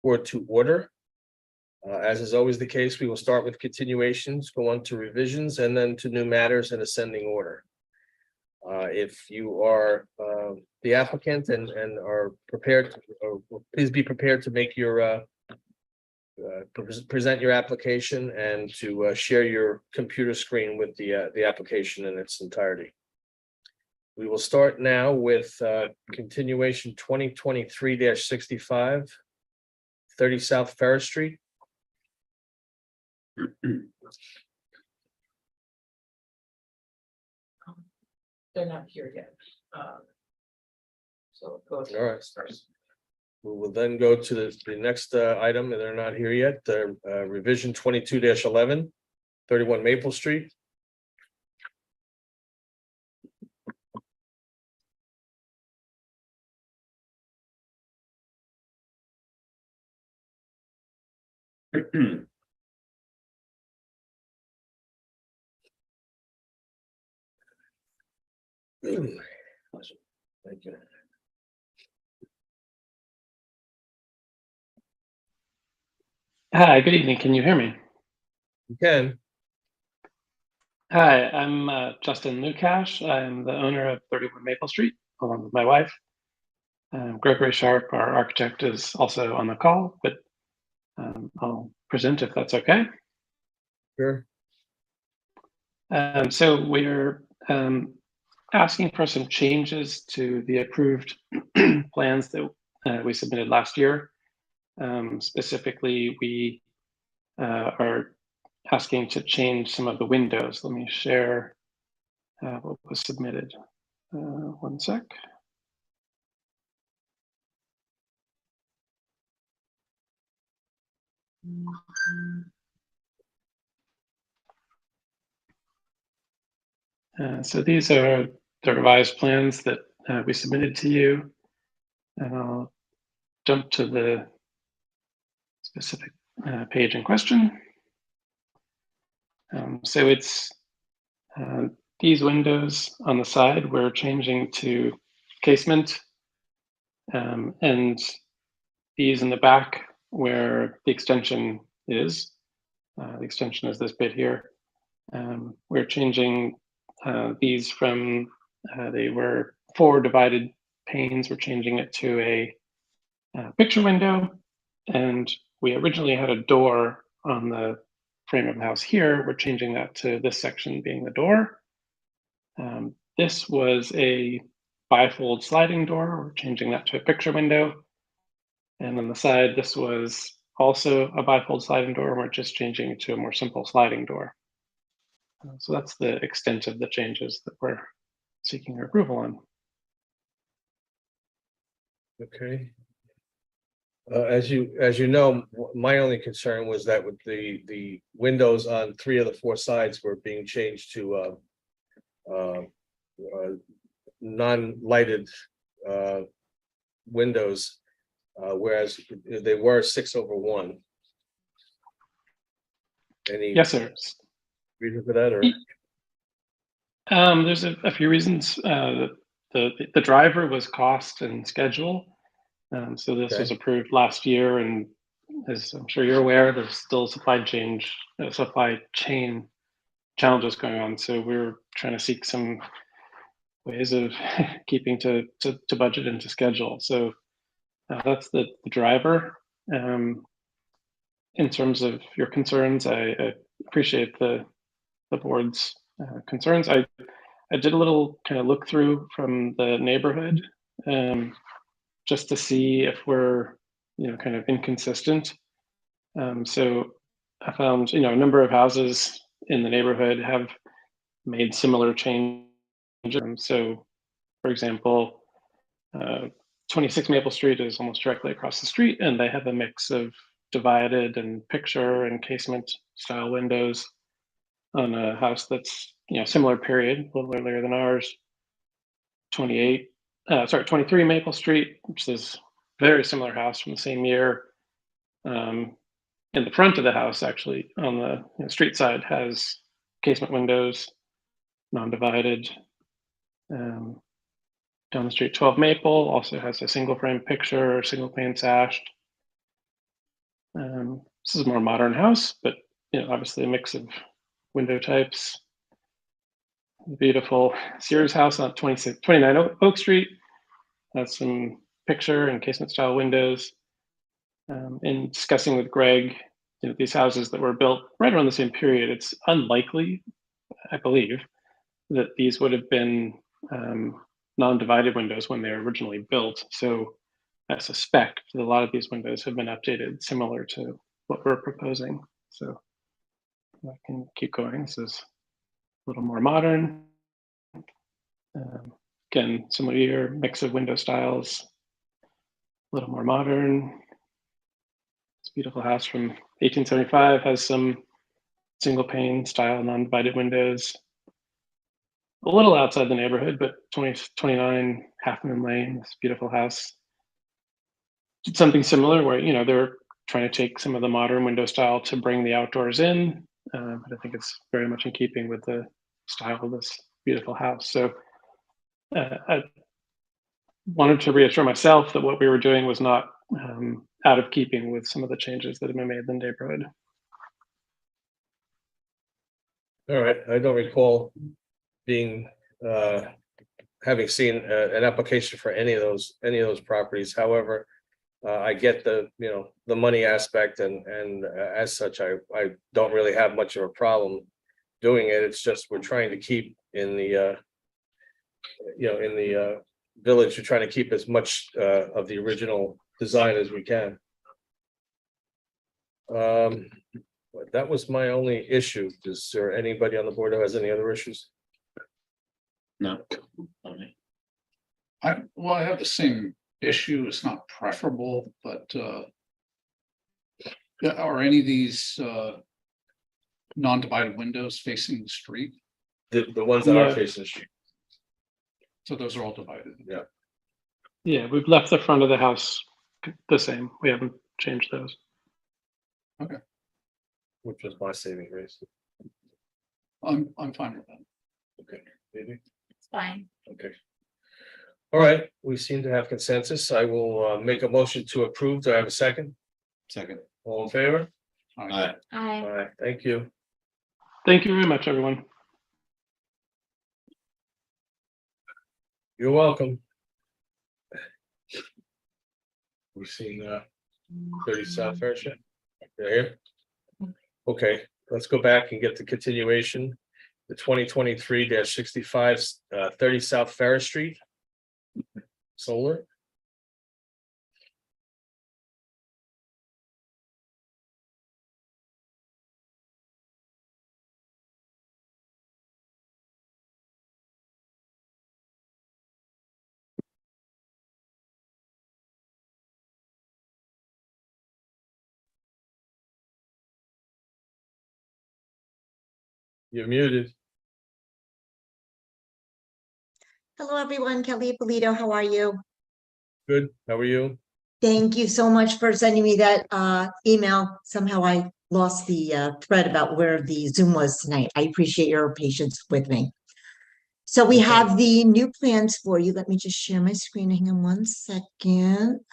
or to order. As is always the case, we will start with continuations, go on to revisions, and then to new matters in ascending order. If you are the applicant and are prepared, please be prepared to make your present your application and to share your computer screen with the application in its entirety. We will start now with continuation 2023-65, 30 South Ferris Street. They're not here yet. So go All right. We will then go to the next item, and they're not here yet, revision 22-11, 31 Maple Street. Thank you. Hi, good evening. Can you hear me? You can. Hi, I'm Justin Lukash. I'm the owner of 31 Maple Street, along with my wife. Gregory Sharp, our architect, is also on the call, but I'll present if that's okay. Sure. So we're asking for some changes to the approved plans that we submitted last year. Specifically, we are asking to change some of the windows. Let me share what was submitted. One sec. So these are the revised plans that we submitted to you, and I'll jump to the specific page in question. So it's these windows on the side we're changing to casement, and these in the back where the extension is. The extension is this bit here. We're changing these from, they were 4 divided panes. We're changing it to a picture window, and we originally had a door on the frame of the house here. We're changing that to this section being the door. This was a bifold sliding door. We're changing that to a picture window. And on the side, this was also a bifold sliding door. We're just changing it to a more simple sliding door. So that's the extent of the changes that we're seeking your approval on. Okay. As you know, my only concern was that with the windows on 3 of the 4 sides were being changed to non-lighted windows, whereas they were 6/1. Any Yes, sir. reason for that, or? There's a few reasons. The driver was cost and schedule. So this was approved last year, and as I'm sure you're aware, there's still supply chain challenges going on. So we're trying to seek some ways of keeping to budget and to schedule. So that's the driver. In terms of your concerns, I appreciate the board's concerns. I did a little kind of look through from the neighborhood, just to see if we're, kind of inconsistent. So I found, a number of houses in the neighborhood have made similar changes. So, for example, 26 Maple Street is almost directly across the street, and they have a mix of divided and picture and casement style windows on a house that's, similar period, a little earlier than ours. 23 Maple Street, which is a very similar house from the same year. In the front of the house, actually, on the street side, has casement windows, non-divided. Down the street, 12 Maple also has a single frame picture, single pane sashed. This is a more modern house, but obviously a mix of window types. Beautiful Sears house on 29 Oak Street. Has some picture and casement style windows. In discussing with Greg, these houses that were built right around the same period, it's unlikely, I believe, that these would have been non-divided windows when they were originally built. So I suspect that a lot of these windows have been updated similar to what we're proposing. So I can keep going. This is a little more modern. Again, similar year, mix of window styles, a little more modern. This beautiful house from 1875 has some single pane style non-divided windows. A little outside the neighborhood, but 29 Half Moon Lane, this beautiful house. Did something similar where, they're trying to take some of the modern window style to bring the outdoors in. But I think it's very much in keeping with the style of this beautiful house. So I wanted to reassure myself that what we were doing was not out of keeping with some of the changes that have been made in the neighborhood. All right, I don't recall being, having seen an application for any of those properties. However, I get the money aspect, and as such, I don't really have much of a problem doing it. It's just we're trying to keep in the village. We're trying to keep as much of the original design as we can. But that was my only issue. Is there anybody on the board who has any other issues? No. I have the same issue. It's not preferable, but are any of these non-divided windows facing the street? The ones that are No. facing the street. So those are all divided. Yeah, we've left the front of the house the same. We haven't changed those. Which was my saving grace. I'm fine with that. Okay, maybe. It's fine. Okay. All right, we seem to have consensus. I will make a motion to approve. Do I have a second? Second. All in favor? Aye. All I right, thank you. Thank you very much, everyone. You're welcome. We've seen 30 South Fair Street. They're here. Okay, let's go back and get the continuation. The 2023-65 30 South Ferris Street. Solar. You're muted. Hello, everyone. Kelly Polito, how are you? Good. How are you? Thank you so much for sending me that email. Somehow I lost the thread about where the Zoom was tonight. I appreciate your patience with me. So we Okay. have the new plans for you. Let me just share my screen. Hang on one second.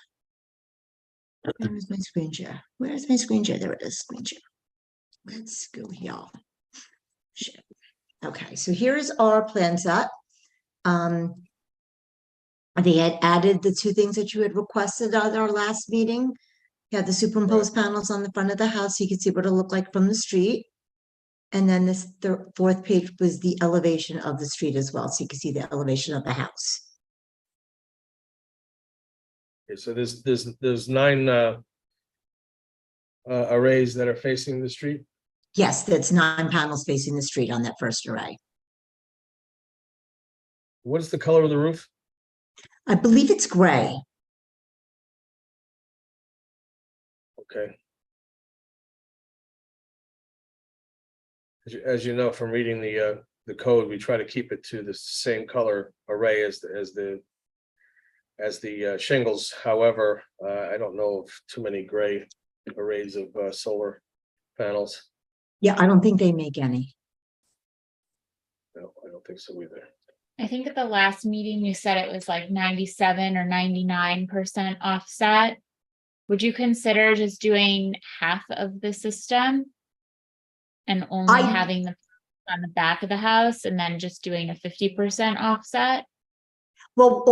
Where is my screen share? Where's my screen share? There it is, screen share. Let's go here. Share. Okay, so here's our plan set. They had added the two things that you had requested at our last meeting. You had the superimposed panels on the front of the house, so you could see what it'll look like from the street. And then this fourth page was the elevation of the street as well, so you can see the elevation of the house. Okay, so there's 9 arrays that are facing the street. Yes, that's 9 panels facing the street on that first array. What is the color of the roof? I believe it's gray. Okay. As you know from reading the code, we try to keep it to the same color array as the shingles. However, I don't know of too many gray arrays of solar panels. Yeah, I don't think they make any. No, I don't think so either. I think at the last meeting you said it was like 97 or 99% offset. would you consider just doing half of the system? And only I- having the on the back of the house and then just doing a 50% offset? Well,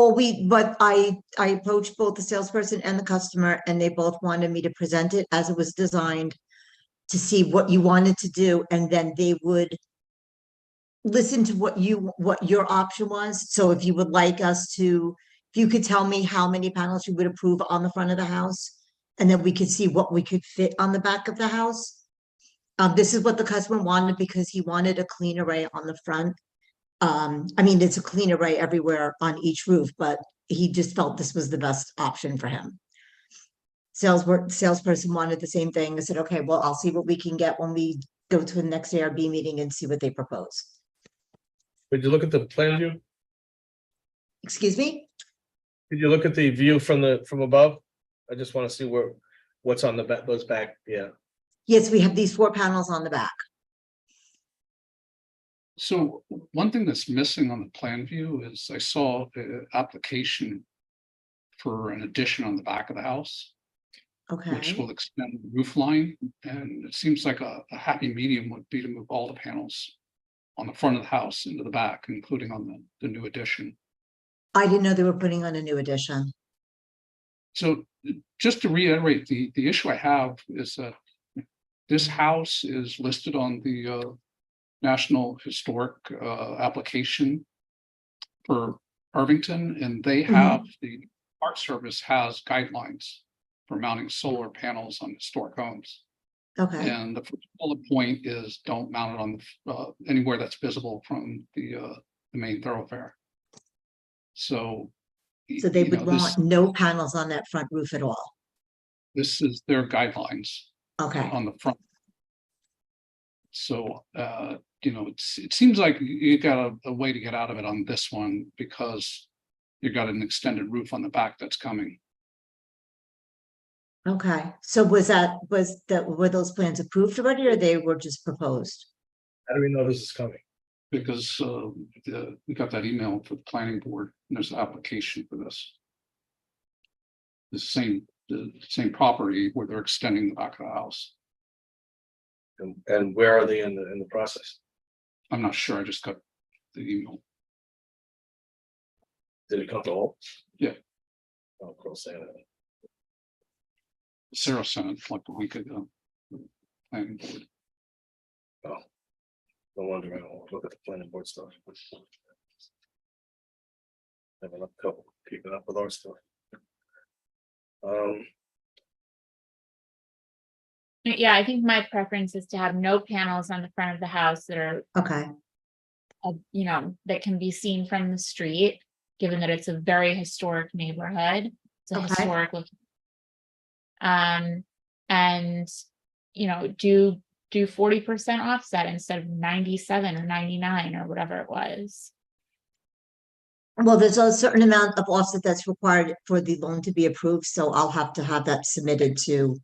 but I approached both the salesperson and the customer, and they both wanted me to present it as it was designed to see what you wanted to do, and then they would listen to what your option was. So if you would like us to, if you could tell me how many panels you would approve on the front of the house, and then we could see what we could fit on the back of the house. This is what the customer wanted because he wanted a clean array on the front. I mean, it's a clean array everywhere on each roof, but he just felt this was the best option for him. Salesperson wanted the same thing. I said, okay, well, I'll see what we can get when we go to the next ARB meeting and see what they propose. Did you look at the plan view? Excuse me? Did you look at the view from above? I just want to see what's on the back, those back, yeah. Yes, we have these 4 panels on the back. So one thing that's missing on the plan view is I saw an application for an addition on the back of the house, which Okay, will extend the roof line. And it seems like a happy medium would be to move all the panels on the front of the house into the back, including on the new addition. I didn't know they were putting on a new addition. So just to reiterate, the issue I have is that this house is listed on the National Historic application for Irvington, and they have the Park Service has guidelines for mounting solar panels on historic homes. Okay, And the first bullet point is don't mount it on anywhere that's visible from the main thoroughfare. So. so they you would know, this- want no panels on that front roof at all. This is their guidelines Okay, on the front. So, you know, it seems like you got a way to get out of it on this one because you got an extended roof on the back that's coming. okay. So were those plans approved already or they were just proposed? How do we know this is coming? Because we got that email for the planning board, and there's an application for this. The same property where they're extending the back of the house. And where are they in the process? I'm not sure, I just got the email. Did it come to all? Yeah. Oh, of course, Santa. Sarah sent it like a week ago. Planning board. No wonder I don't look at the planning board stuff. Have enough trouble keeping up with our stuff. Yeah, I think my preference is to have no panels on the front of the house that are, Okay, that can be seen from the street, given that it's a very historic neighborhood. It's a Okay. historic looking. And, do 40% offset instead of 97 or 99 or whatever it was. well, there's a certain amount of offset that's required for the loan to be approved, so I'll have to have that submitted to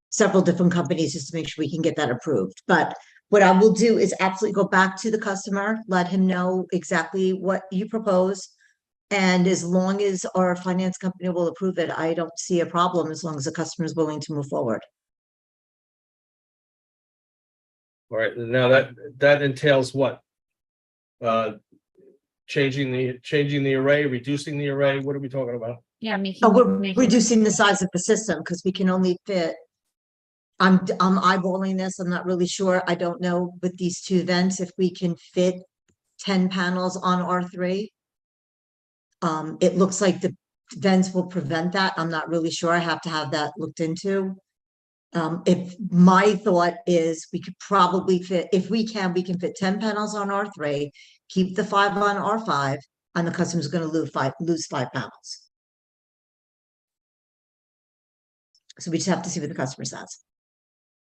several different companies just to make sure we can get that approved. But what I will do is absolutely go back to the customer, let him know exactly what you propose. And as long as our finance company will approve it, I don't see a problem as long as the customer is willing to move forward. All right, now that entails what? Changing the array, reducing the array, what are we talking about? Yeah, making. Oh, we're making- reducing the size of the system because we can only fit. I'm eyeballing this. I'm not really sure. I don't know with these 2 vents if we can fit 10 panels on R3. It looks like the vents will prevent that. I'm not really sure. I have to have that looked into. If my thought is we could probably fit, if we can fit 10 panels on R3, keep the 5 on R5, and the customer's gonna lose 5 panels. So we just have to see what the customer says.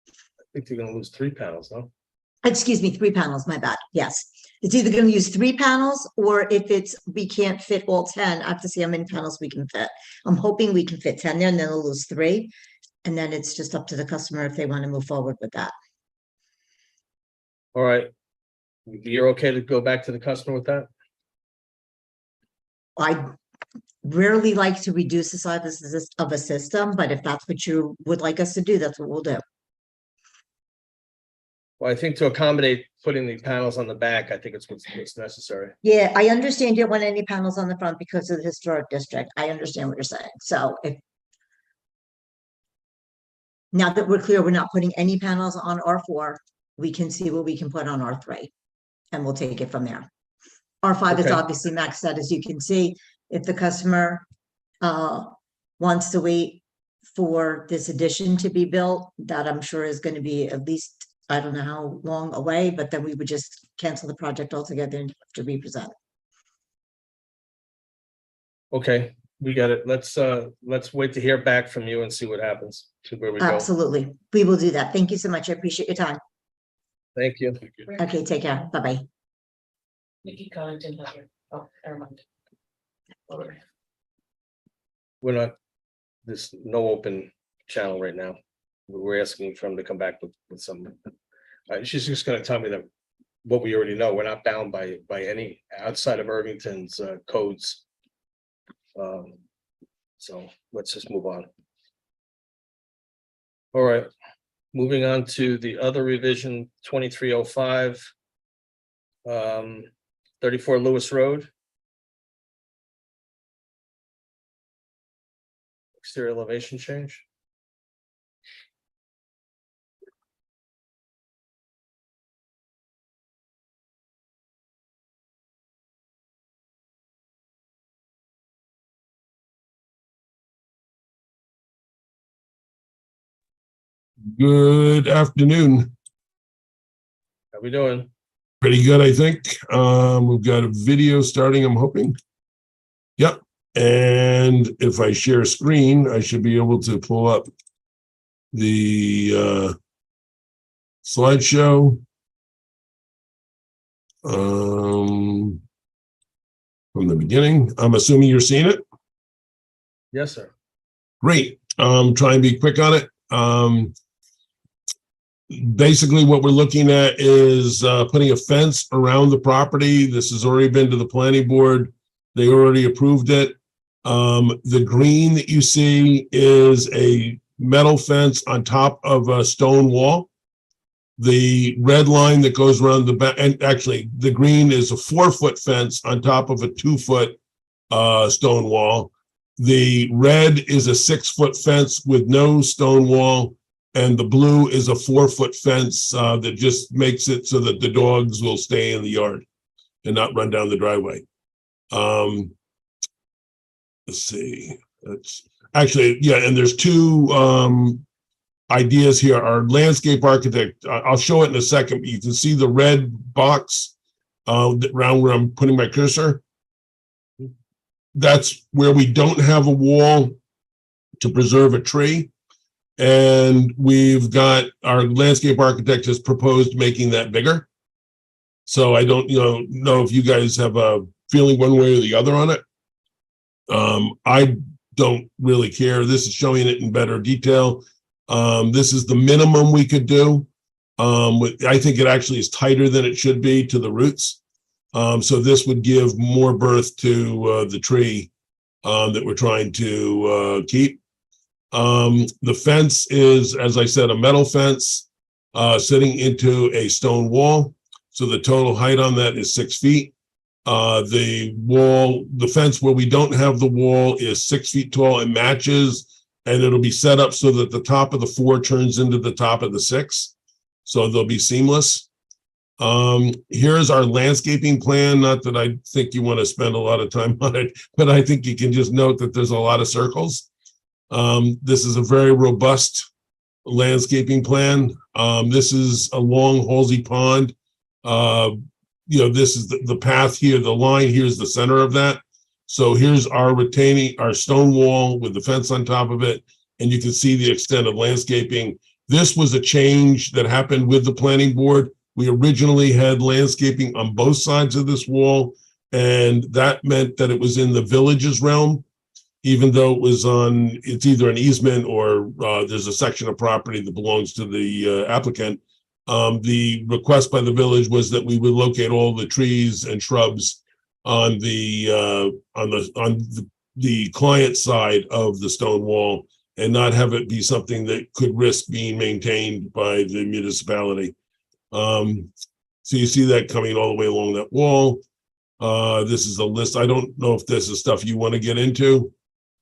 I think they're gonna lose 3 panels, no? Excuse me, 3 panels, my bad. Yes. It's either gonna use 3 panels, or if we can't fit all 10, I have to see how many panels we can fit. I'm hoping we can fit 10 there, and then they'll lose 3. And then it's just up to the customer if they want to move forward with that. All right. You're okay to go back to the customer with that? rarely like to reduce the size of a system, but if that's what you would like us to do, that's what we'll do. Well, I think to accommodate putting the panels on the back, I think it's what's necessary. Yeah, I understand you don't want any panels on the front because of the historic district. I understand what you're saying. So if now that we're clear, we're not putting any panels on R4, we can see what we can put on R3 and we'll take it from there. R5 is Okay. obviously maxed out, as you can see. If the customer wants to wait for this addition to be built, that I'm sure is going to be at least, I don't know how long away, but then we would just cancel the project altogether and have to represent. Okay, we got it. Let's wait to hear back from you and see what happens, see where we go. Absolutely. We will do that. Thank you so much. I appreciate your time. Thank you. Okay, take care. Bye-bye. Nikki Collington has her, oh, never mind. Over. We're not, there's no open channel right now. We're asking for him to come back with some. She's just gonna tell me that what we already know. We're not bound by any outside of Irvington's codes. So let's just move on. All right, moving on to the other revision, 2305. 34 Lewis Road. Exterior elevation change. Good afternoon. How we doing? Pretty good, I think. We've got a video starting, I'm hoping. Yep. And if I share a screen, I should be able to pull up the slideshow. From the beginning. I'm assuming you're seeing it? Yes, sir. Great. Try and be quick on it. Basically, what we're looking at is putting a fence around the property. This has already been to the planning board. They already approved it. The green that you see is a metal fence on top of a stone wall. The red line that goes around the back, and actually the green is a 4-foot fence on top of a 2-foot stone wall. The red is a 6-foot fence with no stone wall, and the blue is a 4-foot fence that just makes it so that the dogs will stay in the yard and not run down the driveway. Let's see. That's actually, yeah, and there's two ideas here. Our landscape architect, I'll show it in a second, but you can see the red box around where I'm putting my cursor. That's where we don't have a wall to preserve a tree. And we've got, our landscape architect has proposed making that bigger. So I don't know if you guys have a feeling one way or the other on it. I don't really care. This is showing it in better detail. This is the minimum we could do. I think it actually is tighter than it should be to the roots. So this would give more birth to the tree that we're trying to keep. The fence is, as I said, a metal fence sitting into a stone wall. So the total height on that is 6 feet. The fence where we don't have the wall is 6 feet tall and matches, and it'll be set up so that the top of the 4 turns into the top of the 6. So they'll be seamless. Here's our landscaping plan. Not that I think you want to spend a lot of time on it, but I think you can just note that there's a lot of circles. This is a very robust landscaping plan. This is a long Halsey Pond. This is the path here. The line here is the center of that. So here's our stone wall with the fence on top of it, and you can see the extent of landscaping. This was a change that happened with the planning board. We originally had landscaping on both sides of this wall, and that meant that it was in the village's realm, even though it's either an easement or there's a section of property that belongs to the applicant. The request by the village was that we would locate all the trees and shrubs on the the client side of the stone wall and not have it be something that could risk being maintained by the municipality. So you see that coming all the way along that wall. This is a list. I don't know if this is stuff you want to get into.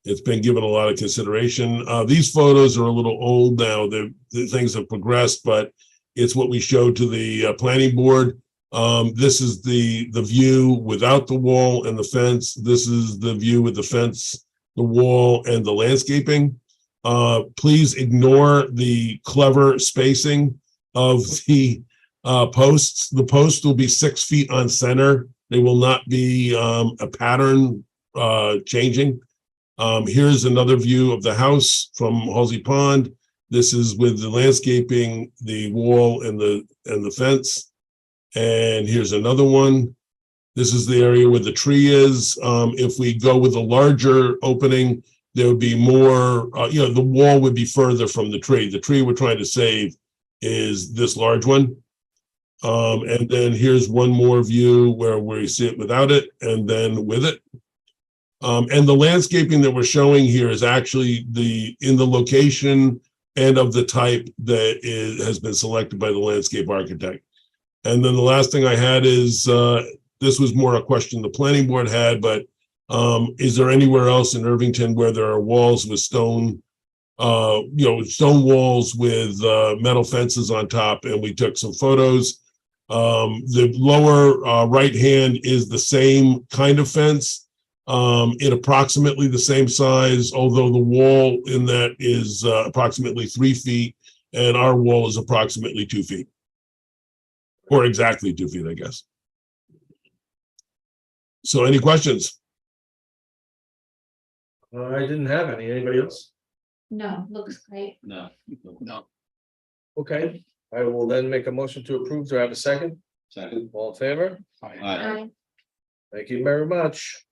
It's been given a lot of consideration. These photos are a little old now. The things have progressed, but it's what we showed to the planning board. This is the view without the wall and the fence. This is the view with the fence, the wall, and the landscaping. Please ignore the clever spacing of the posts. The posts will be 6 feet on center. They will not be a pattern changing. Here's another view of the house from Halsey Pond. This is with the landscaping, the wall, and the fence. And here's another one. This is the area where the tree is. If we go with a larger opening, there would be more, the wall would be further from the tree. The tree we're trying to save is this large one. And then here's one more view where we see it without it and then with it. And the landscaping that we're showing here is actually in the location and of the type that has been selected by the landscape architect. And then the last thing I had is, this was more a question the planning board had, but is there anywhere else in Irvington where there are walls with stone walls with metal fences on top? And we took some photos. The lower right hand is the same kind of fence, in approximately the same size, although the wall in that is approximately 3 feet, and our wall is approximately 2 feet. Or exactly 2 feet, I guess. So any questions? I didn't have any. Anybody else? No, looks great. No. No. Okay, I will then make a motion to approve. Do I have a second? Second. All in favor? Aye. Thank you very much.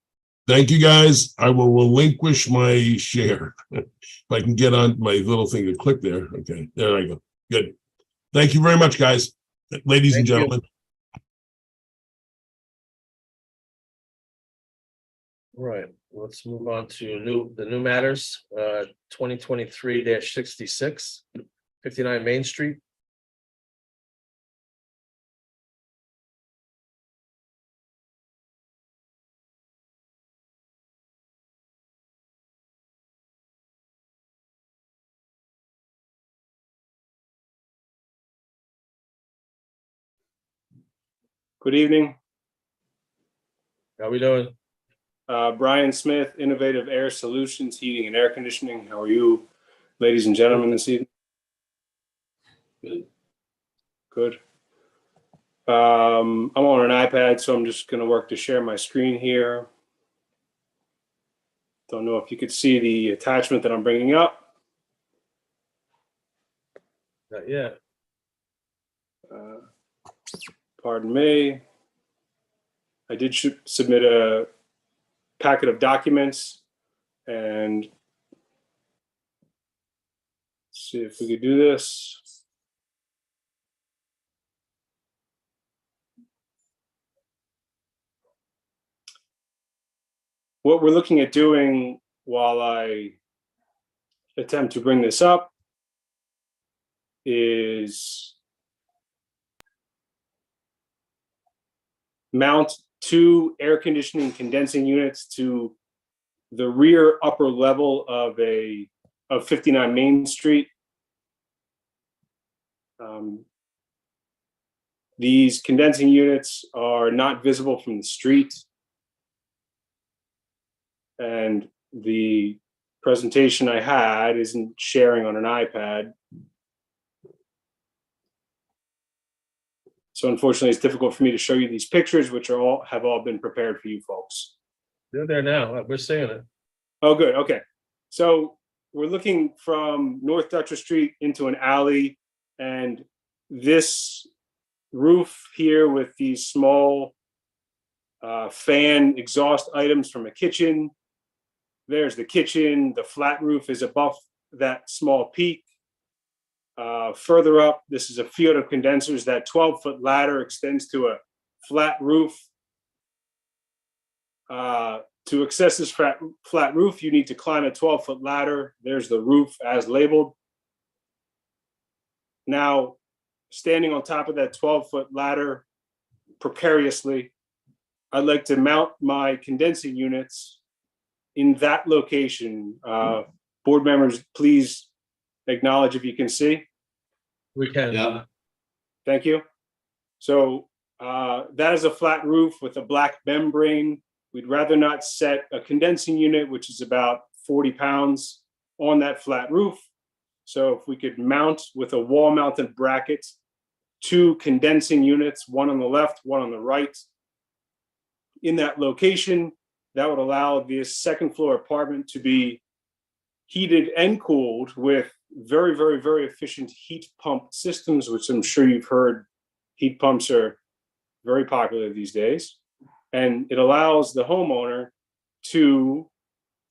Thank you, guys. I will relinquish my share. If I can get on my little thing to click there. Okay, there I go. Good. Thank you very much, guys, ladies and Thank you. gentlemen. All right, let's move on to the new matters, 2023-66, 59 Main Street. Good evening. How we doing? Brian Smith, Innovative Air Solutions, Heating and Air Conditioning. How are you, ladies and gentlemen, this evening? Good. I'm on an iPad, so I'm just going to work to share my screen here. Don't know if you could see the attachment that I'm bringing up. Not yet. Pardon me. I did submit a packet of documents, and let's see if we could do this. What we're looking at doing while I attempt to bring this up is mount 2 air conditioning condensing units to the rear upper level of 59 Main Street. These condensing units are not visible from the street, and the presentation I had isn't sharing on an iPad. So unfortunately, it's difficult for me to show you these pictures, which have all been prepared for you folks. They're there now. We're seeing it. Oh, good. Okay. So we're looking from North Dutcher Street into an alley, and this roof here with these small fan exhaust items from a kitchen. There's the kitchen. The flat roof is above that small peak. Further up, this is a field of condensers. That 12-foot ladder extends to a flat roof. To To access this flat roof, you need to climb a 12-foot ladder. There's the roof as labeled. Now, standing on top of that 12-foot ladder precariously, I'd like to mount my condensing units in that location. Board members, please acknowledge if you can see. We can. Yeah. Thank you. So that is a flat roof with a black membrane. We'd rather not set a condensing unit, which is about 40 pounds, on that flat roof. So if we could mount with a wall mounted bracket, 2 condensing units, one on the left, one on the right, in that location, that would allow this second floor apartment to be heated and cooled with very, very, very efficient heat pump systems, which I'm sure you've heard heat pumps are very popular these days. And it allows the homeowner to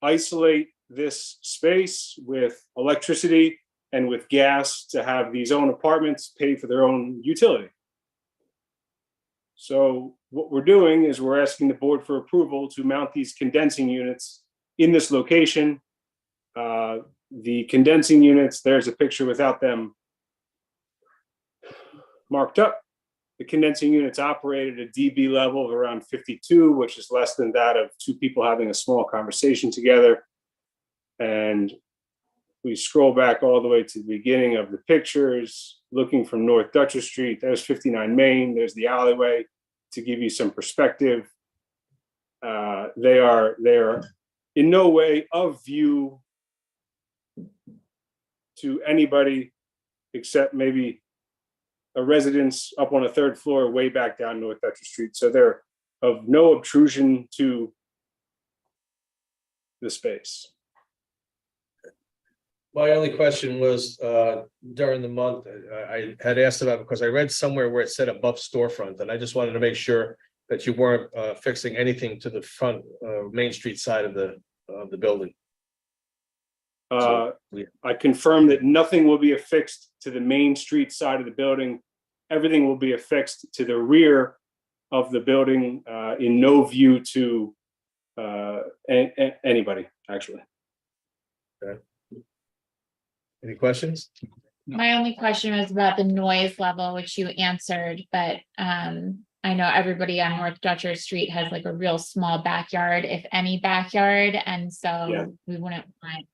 isolate this space with electricity and with gas to have these own apartments pay for their own utility. So what we're doing is we're asking the board for approval to mount these condensing units in this location. The condensing units, there's a picture without them marked up. The condensing units operate at a dB level of around 52, which is less than that of 2 people having a small conversation together. And we scroll back all the way to the beginning of the pictures, looking from North Dutcher Street. There's 59 Main, there's the alleyway, to give you some perspective. They are in no way of view to anybody except maybe a residence up on a 3rd floor way back down North Dutcher Street. So they're of no obtrusion to the space. My only question was, during the month, I had asked about, because I read somewhere where it said above storefront, and I just wanted to make sure that you weren't fixing anything to the front, Main Street side of the building. I confirm that nothing will be affixed to the Main Street side of the building. Everything will be affixed to the rear of the building, in no view to anybody, actually. Any questions? My only question was about the noise level, which you answered, but I know everybody on North Dutcher Street has like a real small backyard, if any backyard, and Yeah. so we wouldn't want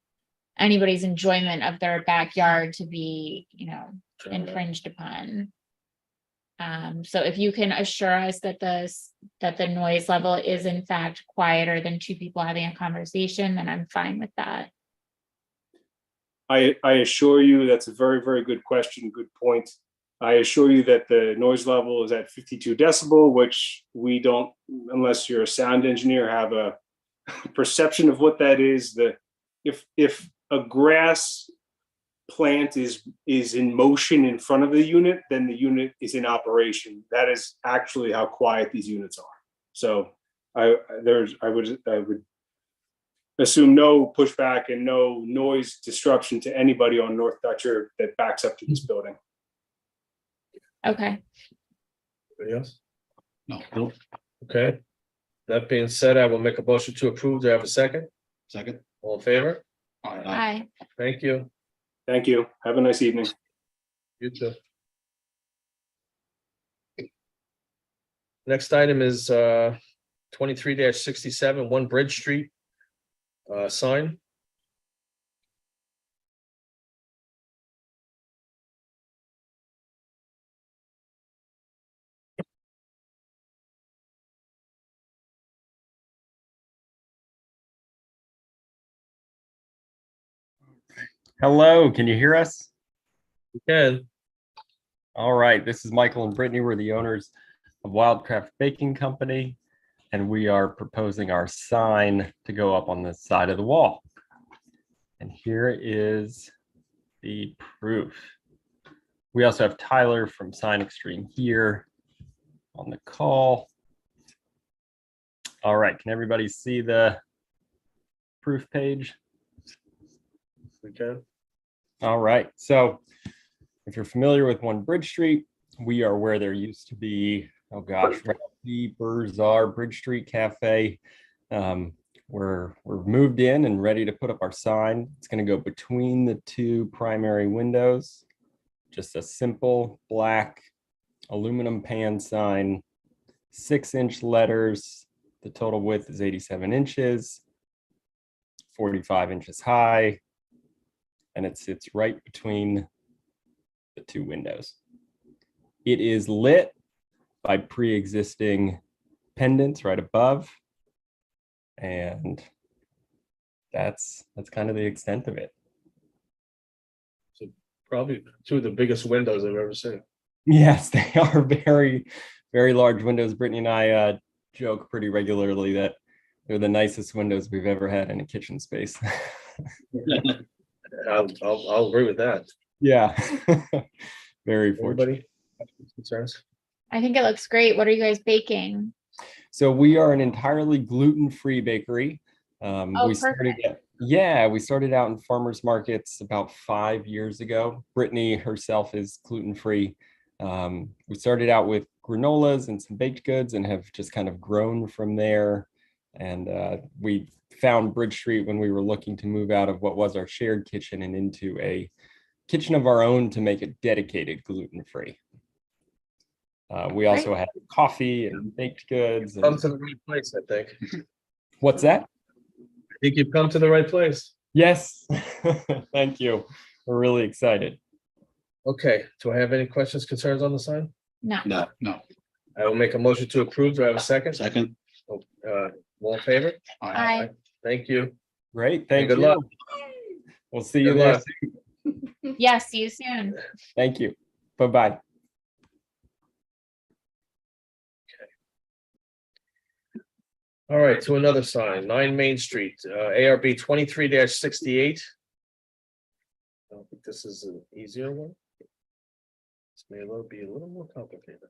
anybody's enjoyment of their backyard to be, infringed upon. So if you can assure us that the noise level is in fact quieter than 2 people having a conversation, then I'm fine with that. I assure you that's a very, very good question, good point. I assure you that the noise level is at 52 decibel, which we don't, unless you're a sound engineer, have a perception of what that is. If a grass plant is in motion in front of the unit, then the unit is in operation. That is actually how quiet these units are. So I would assume no pushback and no noise disruption to anybody on North Dutcher that backs up to this building. Okay, Anybody else? No. Okay. That being said, I will make a motion to approve. Do I have a second? Second. All in favor? aye. Thank you. Thank you. Have a nice evening. You too. Next item is 23-67, 1 Bridge Street. Sign. Hello, can you hear us? You can. All right, this is Michael and Brittany. We're the owners of Wildcraft Baking Company, and we are proposing our sign to go up on the side of the wall. And here is the proof. We also have Tyler from Sign Extreme here on the call. All right, can everybody see the proof page? We can. All right, so if you're familiar with 1 Bridge Street, we are where there used to be, oh gosh, Ralphie Bazaar Bridge Street Cafe. we're moved in and ready to put up our sign. It's going to go between the two primary windows. Just a simple black aluminum pan sign, 6-inch letters. The total width is 87 inches, 45 inches high, and it sits right between the two windows. It is lit by pre-existing pendants right above, and that's kind of the extent of it. Probably two of the biggest windows I've ever seen. Yes, they are very, very large windows. Brittany and I joke pretty regularly that they're the nicest windows we've ever had in a kitchen space. I'll agree with that. Yeah, very fortunate. Anybody? Concerns? I think it looks great. What are you guys baking? So we are an entirely gluten-free bakery. Oh, We started, we started out in farmers markets about 5 years ago. Brittany herself is gluten-free. We started out with granolas and some baked goods and have just kind of grown from there. And we found Bridge Street when we were looking to move out of what was our shared kitchen and into a kitchen of our own to make it dedicated gluten-free. We also have coffee and baked goods. Come to the right place, I think. What's that? I think you've come to the right place. Yes. Thank you. We're really excited. Okay, do I have any questions, concerns on the sign? No. No. No. I will make a motion to approve. Do I have a second? Second. All in favor? I Thank you. Great. Thank Good you. luck. We'll see you Good there luck. soon. yeah, see you soon. Thank you. Bye-bye. All right, to another sign, 9 Main Street, ARB 23-68. I don't think this is an easier one. This may be a little more complicated.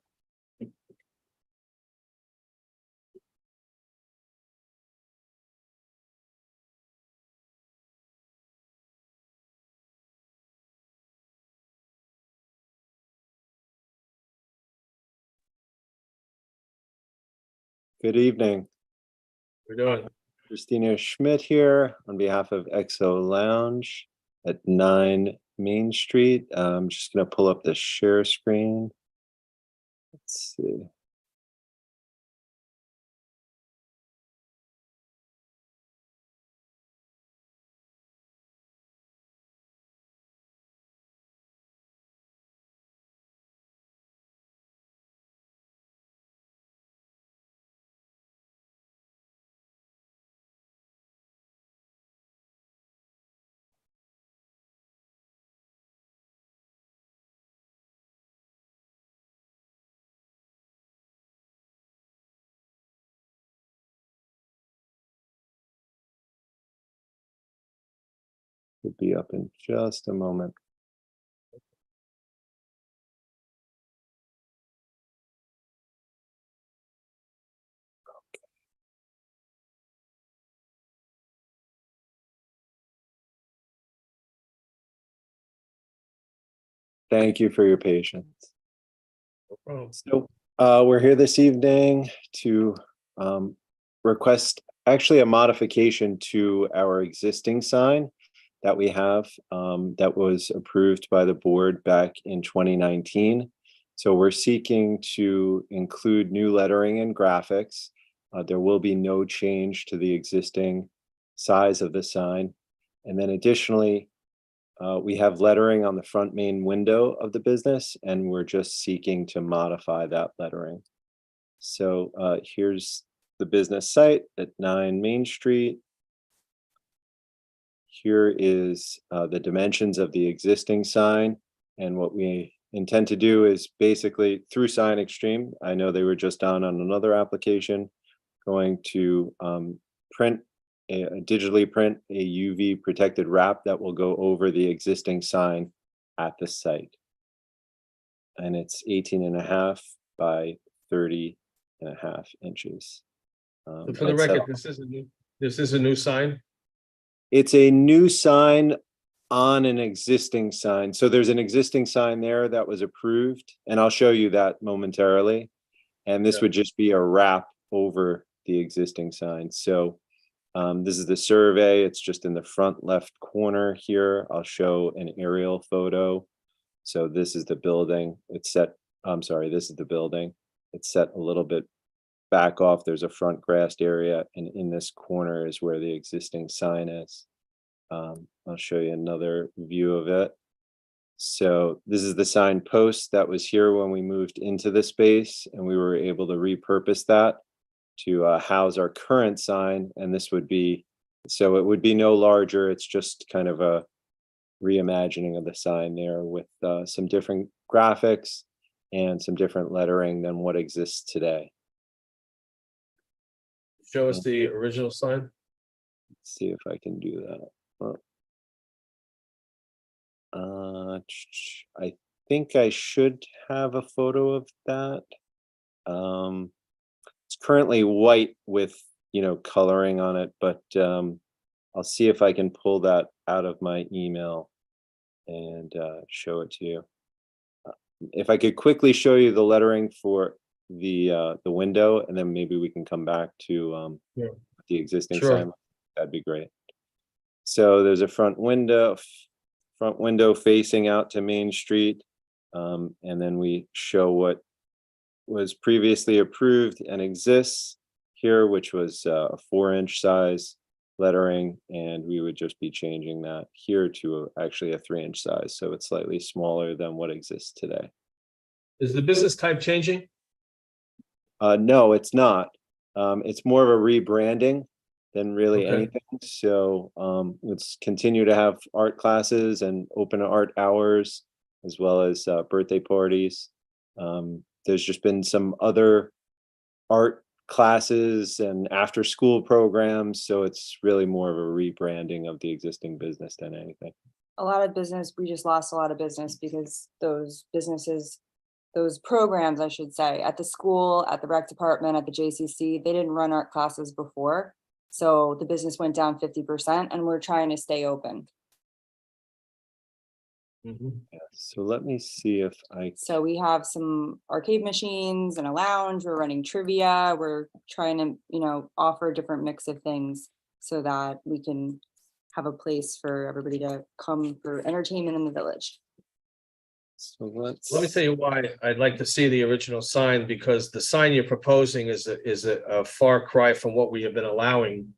Good evening. We're doing. Christina Schmidt here on behalf of EXO Lounge at 9 Main Street. I'm just going to pull up the share screen. Let's see. Could be up in just a moment. Thank you for your patience. No problem. So we're here this evening to request actually a modification to our existing sign that we have that was approved by the board back in 2019. So we're seeking to include new lettering and graphics. There will be no change to the existing size of the sign. And then additionally, we have lettering on the front main window of the business, and we're just seeking to modify that lettering. So here's the business site at 9 Main Street. Here is the dimensions of the existing sign. And what we intend to do is basically through Sign Extreme, I know they were just on another application, going to digitally print a UV protected wrap that will go over the existing sign at the site. And it's 18.5 by 30.5 inches. So for the record, this is a new sign. It's a new sign on an existing sign. So there's an existing sign there that was approved, and I'll show you that momentarily. And this would just be a wrap over the existing sign. So This is the survey. It's just in the front left corner here. I'll show an aerial photo. So this is the building. It's set, I'm sorry, this is the building. It's set a little bit back off. There's a front grassed area, and in this corner is where the existing sign is. I'll show you another view of it. So this is the sign post that was here when we moved into the space, and we were able to repurpose that to house our current sign. And this would be, so it would be no larger. It's just kind of a reimagining of the sign there with some different graphics and some different lettering than what exists today. Show us the original sign. Let's see if I can do that. Well, I think I should have a photo of that. It's currently white with, coloring on it, but I'll see if I can pull that out of my email and show it to you. If I could quickly show you the lettering for the window, and then maybe we can come back to Yeah. the existing Sure. sign. That'd be great. So there's a front window facing out to Main Street. And then we show what was previously approved and exists here, which was a 4-inch size lettering, and we would just be changing that here to actually a 3-inch size. So it's slightly smaller than what exists today. Is the business type changing? No, it's not. It's more of a rebranding than really Okay. anything. So let's continue to have art classes and open art hours, as well as birthday parties. There's just been some other art classes and after school programs. So it's really more of a rebranding of the existing business than anything. A lot of business, we just lost a lot of business because those businesses, those programs, I should say, at the school, at the rec department, at the JCC, they didn't run art classes before. So the business went down 50%, and we're trying to stay open. Mhm. Yeah, so let me see if I, So we have some arcade machines and a lounge. We're running trivia. We're trying to, offer a different mix of things so that we can have a place for everybody to come for entertainment in the village. so let's. Let me tell you why I'd like to see the original sign, because the sign you're proposing is a far cry from what we have been allowing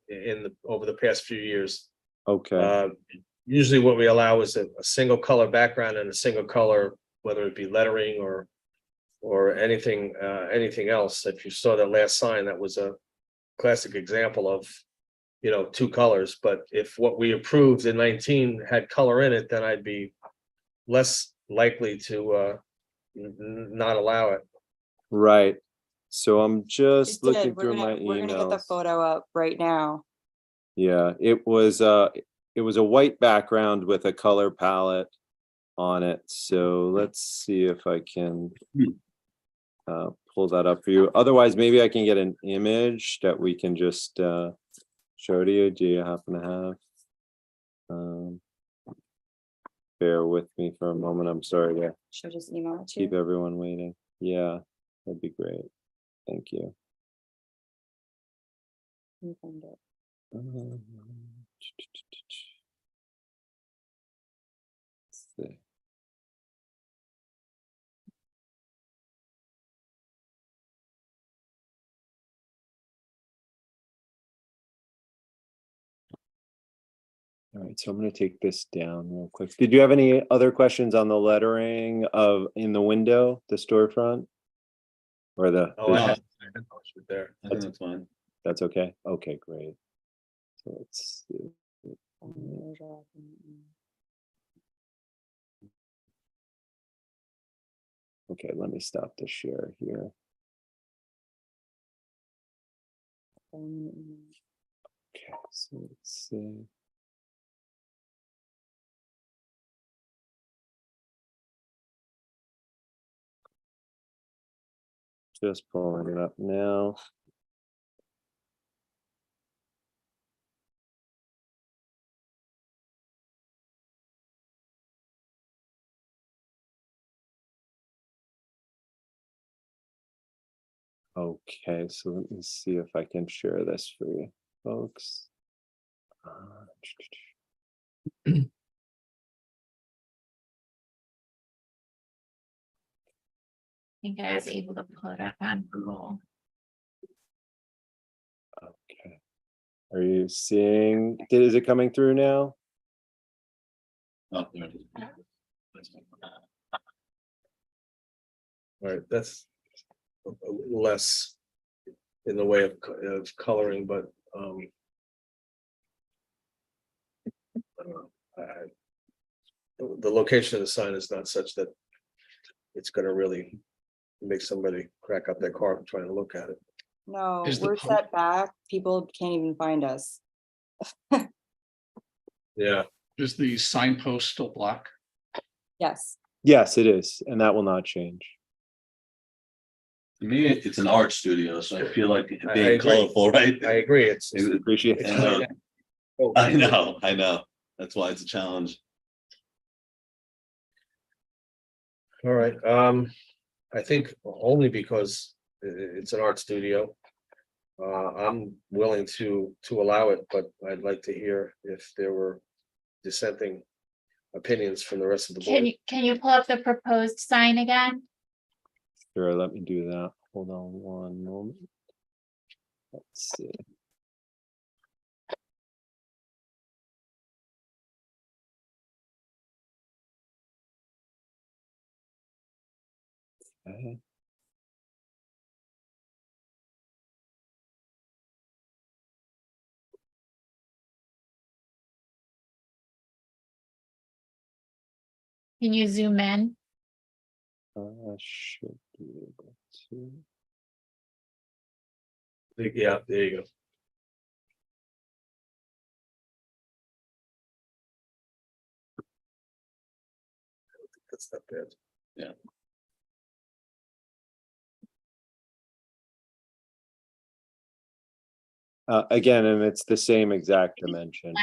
over the past few years. Okay, Usually what we allow is a single color background and a single color, whether it be lettering or anything else. If you saw that last sign, that was a classic example of, 2 colors. But if what we approved in 19 had color in it, then I'd be less likely to not allow it. right. So I'm just Just did. looking We're through gonna- my We're gonna get the emails. photo up right now. Yeah, it was a white background with a color palette on it. So let's see if I can pull that up for you. Otherwise, maybe I can get an image that we can just show to you. Do you happen to have? Bear with me for a moment. I'm sorry to Should I just email it to keep you? everyone waiting. Yeah, that'd be great. Thank you. Let me find it. Let's see. All right, so I'm going to take this down real quick. Did you have any other questions on the lettering in the window, the storefront? Or the, Oh, I No. had those right there. I think that's fine. that's okay? Okay, great. So let's see. Okay, let me stop the share here. Okay, so let's see. Just pulling it up now. Okay, so let me see if I can share this for you folks. think I was able to pull it up on Google. Okay. Are you seeing, is it coming through now? Oh, there it is. All right, that's a little less in the way of coloring, but I don't know. The location of the sign is not such that it's gonna really make somebody crack up their car trying to look at it. No, Is the we're po- set back. People can't even find us. Yeah, Is the signpost still black? Yes. Yes, it is, and that will not change. To me, it's an art studio, so I feel like it I being agree. colorful, right? I agree. It's. Appreciate it's that. like- oh, I know. That's why it's a challenge. All right, I think only because it's an art studio. I'm willing to allow it, but I'd like to hear if there were dissenting opinions from the rest of the board. Can you pull up the proposed sign again? Sure, let me do that. Hold on one moment. Let's see. Okay. Can you zoom in? Should be able to. Yeah, there you go. That's not bad. Again, and it's the same exact dimension.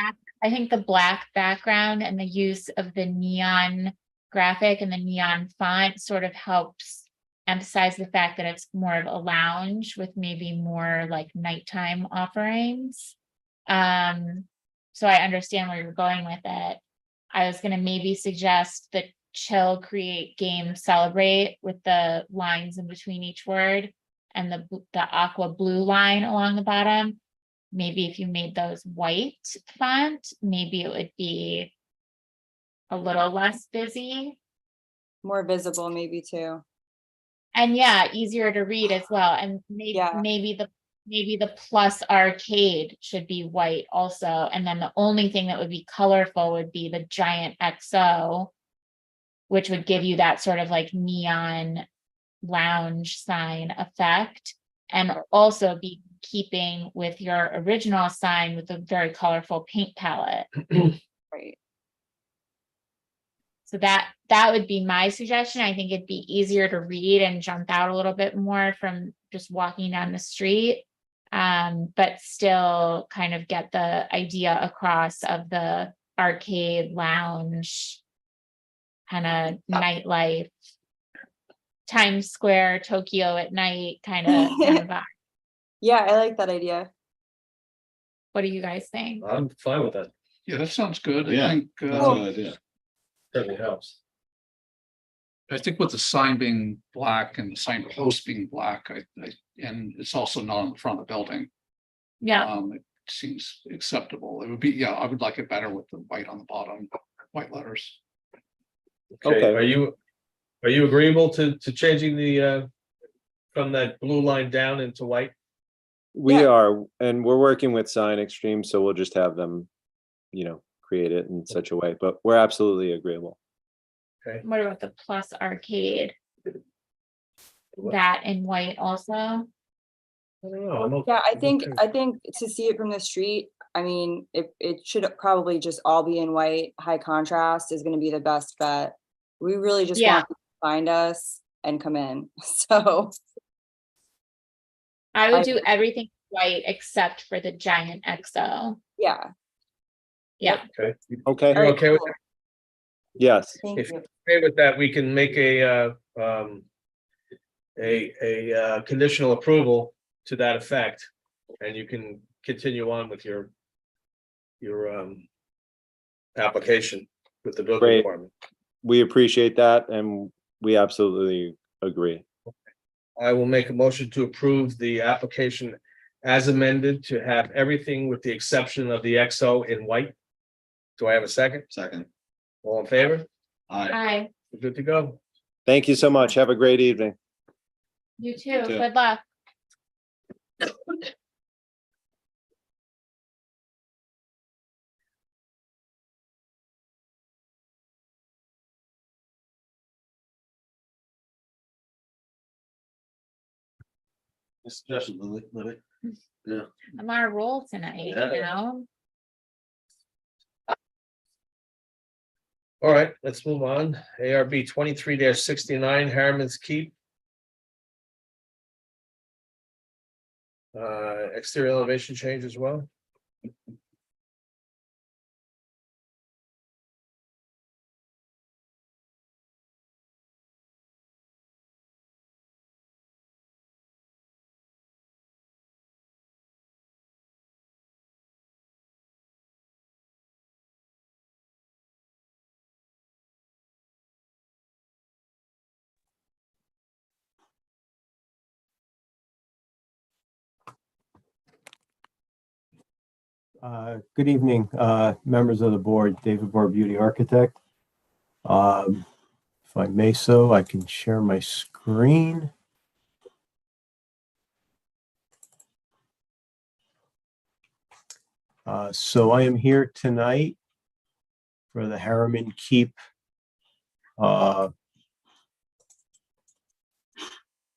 I think the black background and the use of the neon graphic and the neon font sort of helps emphasize the fact that it's more of a lounge with maybe more like nighttime offerings. So I understand where you're going with it. I was gonna maybe suggest the chill, create, game, celebrate with the lines in between each word and the aqua blue line along the bottom. Maybe if you made those white font, maybe it would be a little less busy. More visible maybe too. And yeah, easier to read as well. And Yeah. maybe the plus arcade should be white also. And then the only thing that would be colorful would be the giant XO, which would give you that sort of like neon lounge sign effect. And also be keeping with your original sign with a very colorful paint palette. Right. So that would be my suggestion. I think it'd be easier to read and jump out a little bit more from just walking down the street. But still kind of get the idea across of the arcade lounge, kind of nightlife, Times Square, Tokyo at night kind of vibe. Yeah, I like that idea. What do you guys think? I'm fine with that. Yeah, that sounds good. Yeah, I think, That's a good idea. Certainly helps. I think with the sign being black and the signpost being black, and it's also not on the front of the building. Yeah, It seems acceptable. It would be, yeah, I would like it better with the white on the bottom, white letters. Okay, Okay. are you agreeable to changing the from that blue line down into white? We Yeah. are, and we're working with Sign Extreme, so we'll just have them, create it in such a way, but we're absolutely agreeable. what about the plus arcade? What? That in white also? I don't know. I'm Yeah, okay. I think to see it from the street, I mean, it should probably just all be in white. High contrast is gonna be the best bet. We really just Yeah. want people to find us and come in, so. I would I- do everything white except for the giant XO. Yeah. Yeah, Okay. Okay, You're okay with that? yes, Thank If- you. Okay with that, we can make a conditional approval to that effect, and you can continue on with your application with the building Great. department. We appreciate that and we absolutely agree. I will make a motion to approve the application as amended to have everything with the exception of the XO in white. Do I have a second? Second. All in favor? Aye. Hi, We're good to go. Thank you so much. Have a great evening. you too. too. Good luck. Suggestion, Lily. I'm on a roll tonight, you Yeah. know? All right, let's move on. ARB 23-69 Harriman's Keep. Exterior elevation change as well. Good evening, members of the board, David Barbuti, architect. If I may so, I can share my screen. So I am here tonight for the Harriman Keep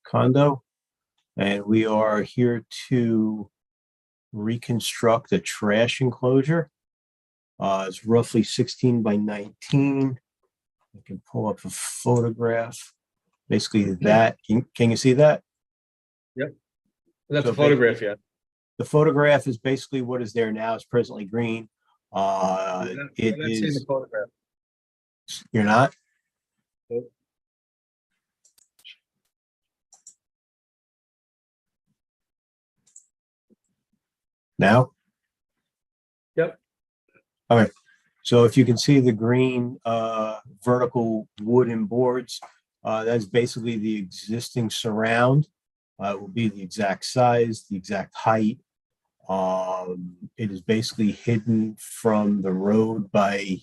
condo, and we are here to reconstruct a trash enclosure. It's roughly 16 by 19. I can pull up a photograph. Basically that, can you see that? That's So a photograph yet. The photograph is basically what is there now. It's presently green. It I'm not seeing the is, photograph. you're not? Nope. Now? Yep. All right. So if you can see the green vertical wooden boards, that's basically the existing surround. It will be the exact size, the exact height. It is basically hidden from the road by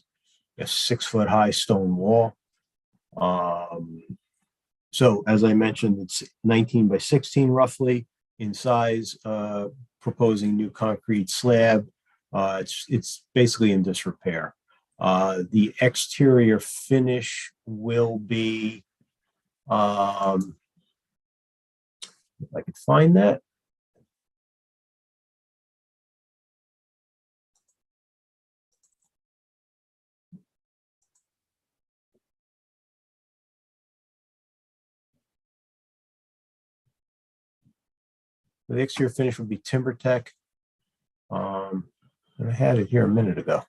a 6-foot high stone wall. So as I mentioned, it's 19 by 16 roughly in size, proposing new concrete slab. It's basically in disrepair. The exterior finish will be, if I could find that. The exterior finish would be TimberTech. And I had it here a minute ago.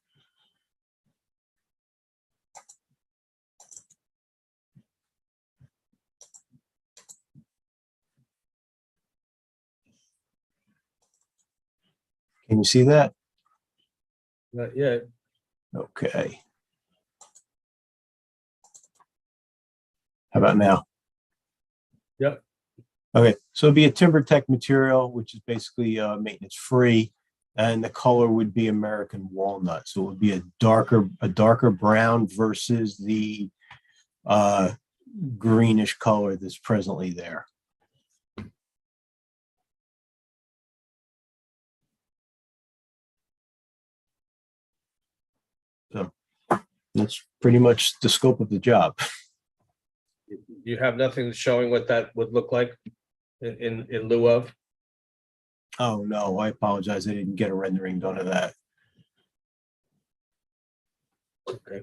Can you see that? Not yet. Okay. How about now? Yep. Okay, so it'd be a TimberTech material, which is basically maintenance free, and the color would be American walnut. So it would be a darker brown versus the greenish color that's presently there. So that's pretty much the scope of the job. You have nothing showing what that would look like in lieu of? Oh, no, I apologize. I didn't get a rendering done of that. Okay.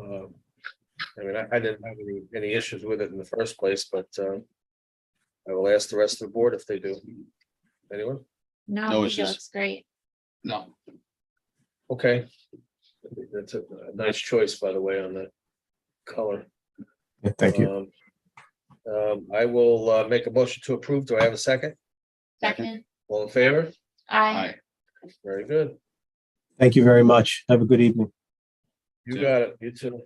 I mean, I didn't have any issues with it in the first place, but I will ask the rest of the board if they do. Anyone? No, No I think it issues. looks great. No, Okay. That's a nice choice, by the way, on the color. Yeah, thank you. I will make a motion to approve. Do I have a second? Second, All in favor? I, Very good. Thank you very much. Have a good evening. You got it. You too.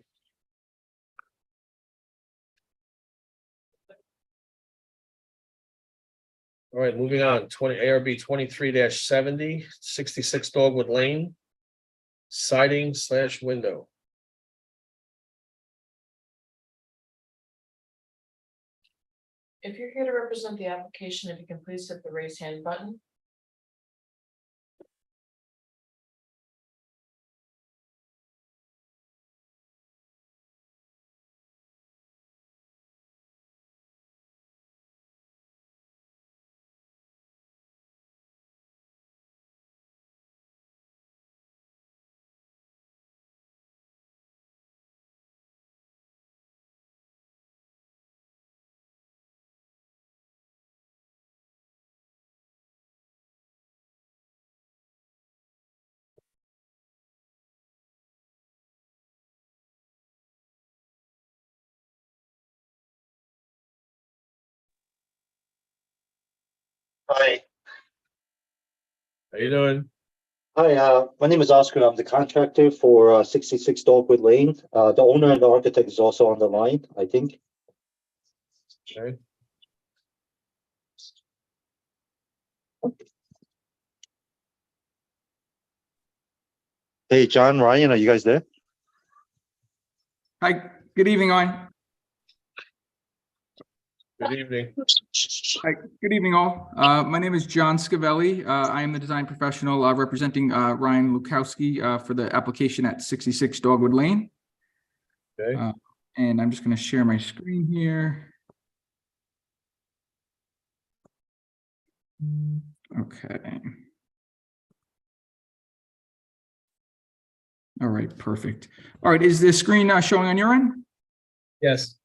All right, moving on, ARB 23-70, 66 Dogwood Lane. Siding / window. If you're here to represent the application, if you can please hit the raise hand button. Hi, How you doing? my name is Oscar. I'm the contractor for 66 Dogwood Lane. The owner and the architect is also on the line, I think. Okay. Hey, John, Ryan, are you guys there? Hi, good evening, on. Good evening. Hi, good evening, all. My name is John Scavelli. I am the design professional representing Ryan Lukowski for the application at 66 Dogwood Lane. Okay. And I'm just going to share my screen here. Okay. All right, perfect. All right, is the screen showing on your end? Yes.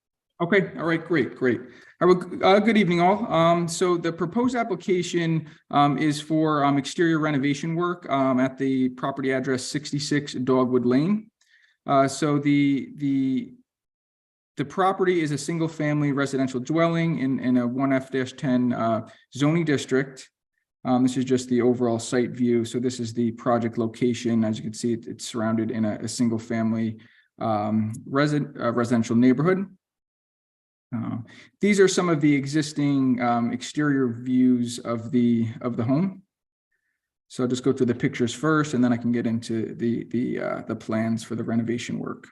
Okay, all right, great. Good evening, all. So the proposed application is for exterior renovation work at the property address 66 Dogwood Lane. So the property is a single-family residential dwelling in a 1F-10 zoning district. This is just the overall site view. So this is the project location. As you can see, it's surrounded in a single-family residential neighborhood. These are some of the existing exterior views of the home. So I'll just go through the pictures first, and then I can get into the plans for the renovation work.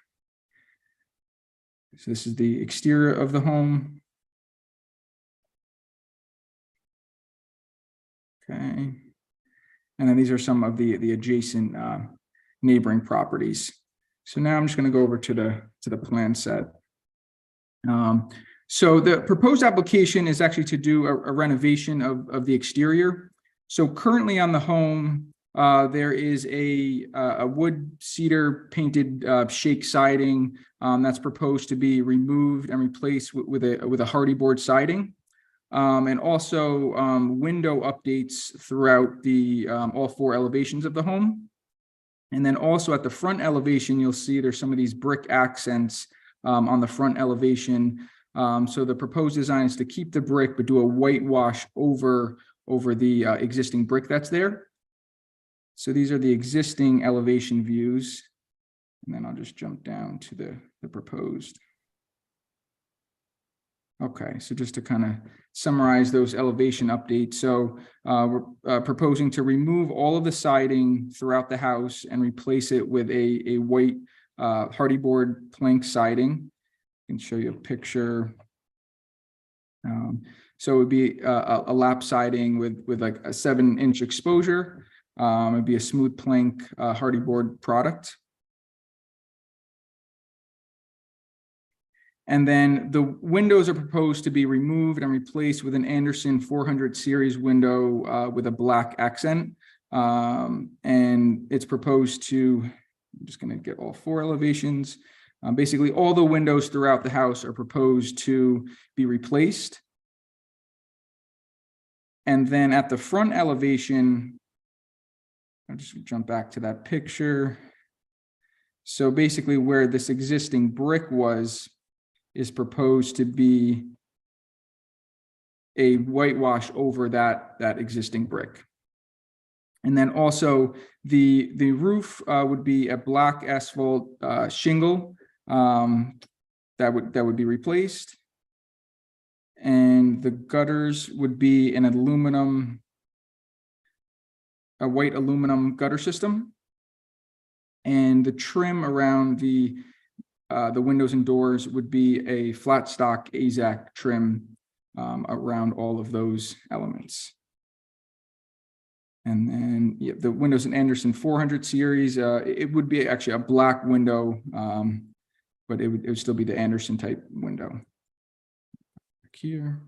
So this is the exterior of the home. Okay, and then these are some of the adjacent neighboring properties. So now I'm just going to go over to the plan set. So the proposed application is actually to do a renovation of the exterior. So currently on the home, there is a wood cedar painted shake siding that's proposed to be removed and replaced with a hardy board siding, and also window updates throughout the all 4 elevations of the home. And then also at the front elevation, you'll see there's some of these brick accents on the front elevation. So the proposed design is to keep the brick, but do a whitewash over the existing brick that's there. So these are the existing elevation views. And then I'll just jump down to the proposed. Okay, so just to kind of summarize those elevation updates. So we're proposing to remove all of the siding throughout the house and replace it with a white hardy board plank siding. I can show you a picture. So it would be a lap siding with like a 7-inch exposure. It'd be a smooth plank hardy board product. And then the windows are proposed to be removed and replaced with an Anderson 400 series window with a black accent. And it's proposed to, I'm just going to get all 4 elevations. Basically, all the windows throughout the house are proposed to be replaced. And then at the front elevation, I'll just jump back to that picture. So basically where this existing brick is proposed to be a whitewash over that existing brick. And then also the roof would be a black asphalt shingle that would be replaced. And the gutters would be an a white aluminum gutter system. And the trim around the windows and doors would be a flat stock AZAC trim around all of those elements. And then the windows in Anderson 400 series, it would be actually a black window, but it would still be the Anderson type window. Here.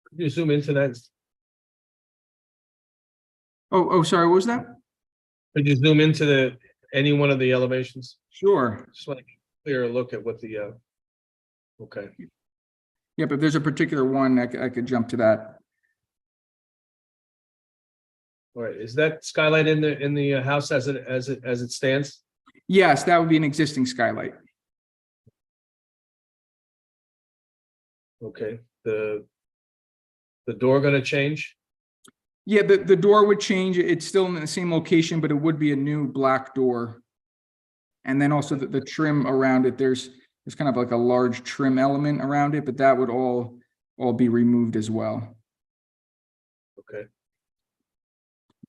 Could you zoom into that? Oh, sorry, what was that? Could you zoom into any one of the elevations? Sure. Just want to get a clearer look at what the, okay. Yep, if there's a particular one, I could jump to that. All right, is that skylight in the house as it stands? Yes, that would be an existing skylight. Okay, the door gonna change? Yeah, the door would change. It's still in the same location, but it would be a new black door. And then also the trim around it, there's kind of like a large trim element around it, but that would all be removed as well. Okay.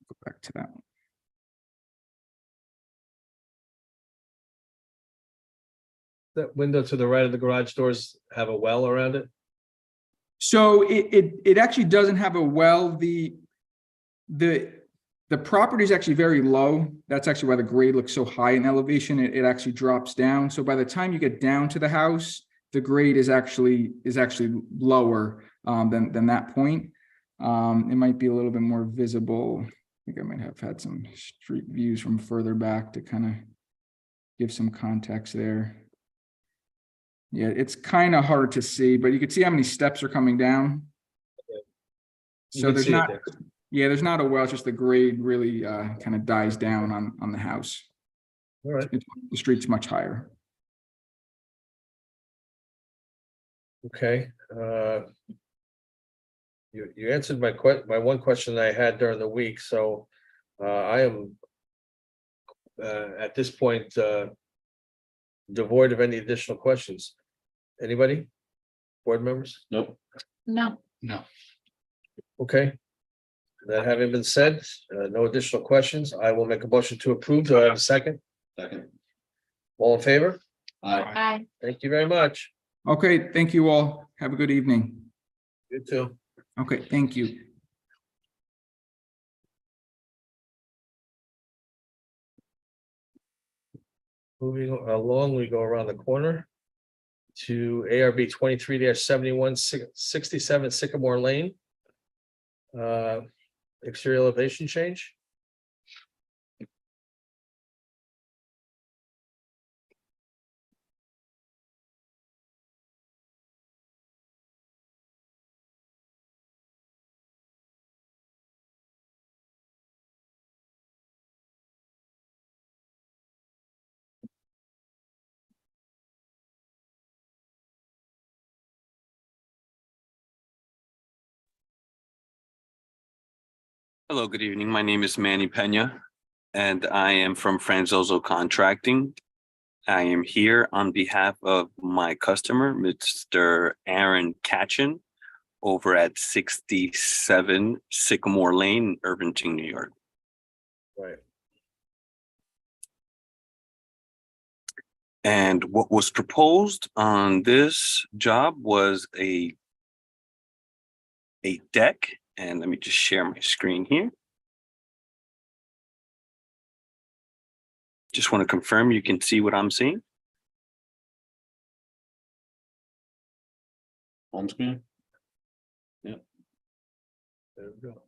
Go back to that one. That window to the right of the garage doors have a well around it? So it actually doesn't have a well. The property is actually very low. That's actually why the grade looks so high in elevation. It actually drops down. So by the time you get down to the house, the grade is actually lower than that point. It might be a little bit more visible. I think I might have had some street views from further back to kind of give some context there. Yeah, it's kind of hard to see, but you can see how many steps are coming down. So there's not, yeah, there's not a well, it's just the grade really kind of dies down on the house. All right. The street's much higher. Okay. You answered my one question I had during the week, so I am at this point devoid of any additional questions. Anybody? Board members? Nope. No. No. Okay. That having been said, no additional questions. I will make a motion to approve. Do I have a second? Second. All in favor? Aye. Aye. Thank you very much. Okay, thank you all. Have a good evening. You too. Okay, thank you. Moving along, we go around the corner to ARB 23-7167 Sycamore Lane. Exterior elevation change. Hello, good evening. My name is Manny Pena, and I am from Franzoso Contracting. I am here on behalf of my customer, Mr. Aaron Katchen, over at 67 Sycamore Lane, Irvington, New York. Right. And what was proposed on this job was a deck. And let me just share my screen here. Just want to confirm you can see what I'm seeing. On screen. There we go.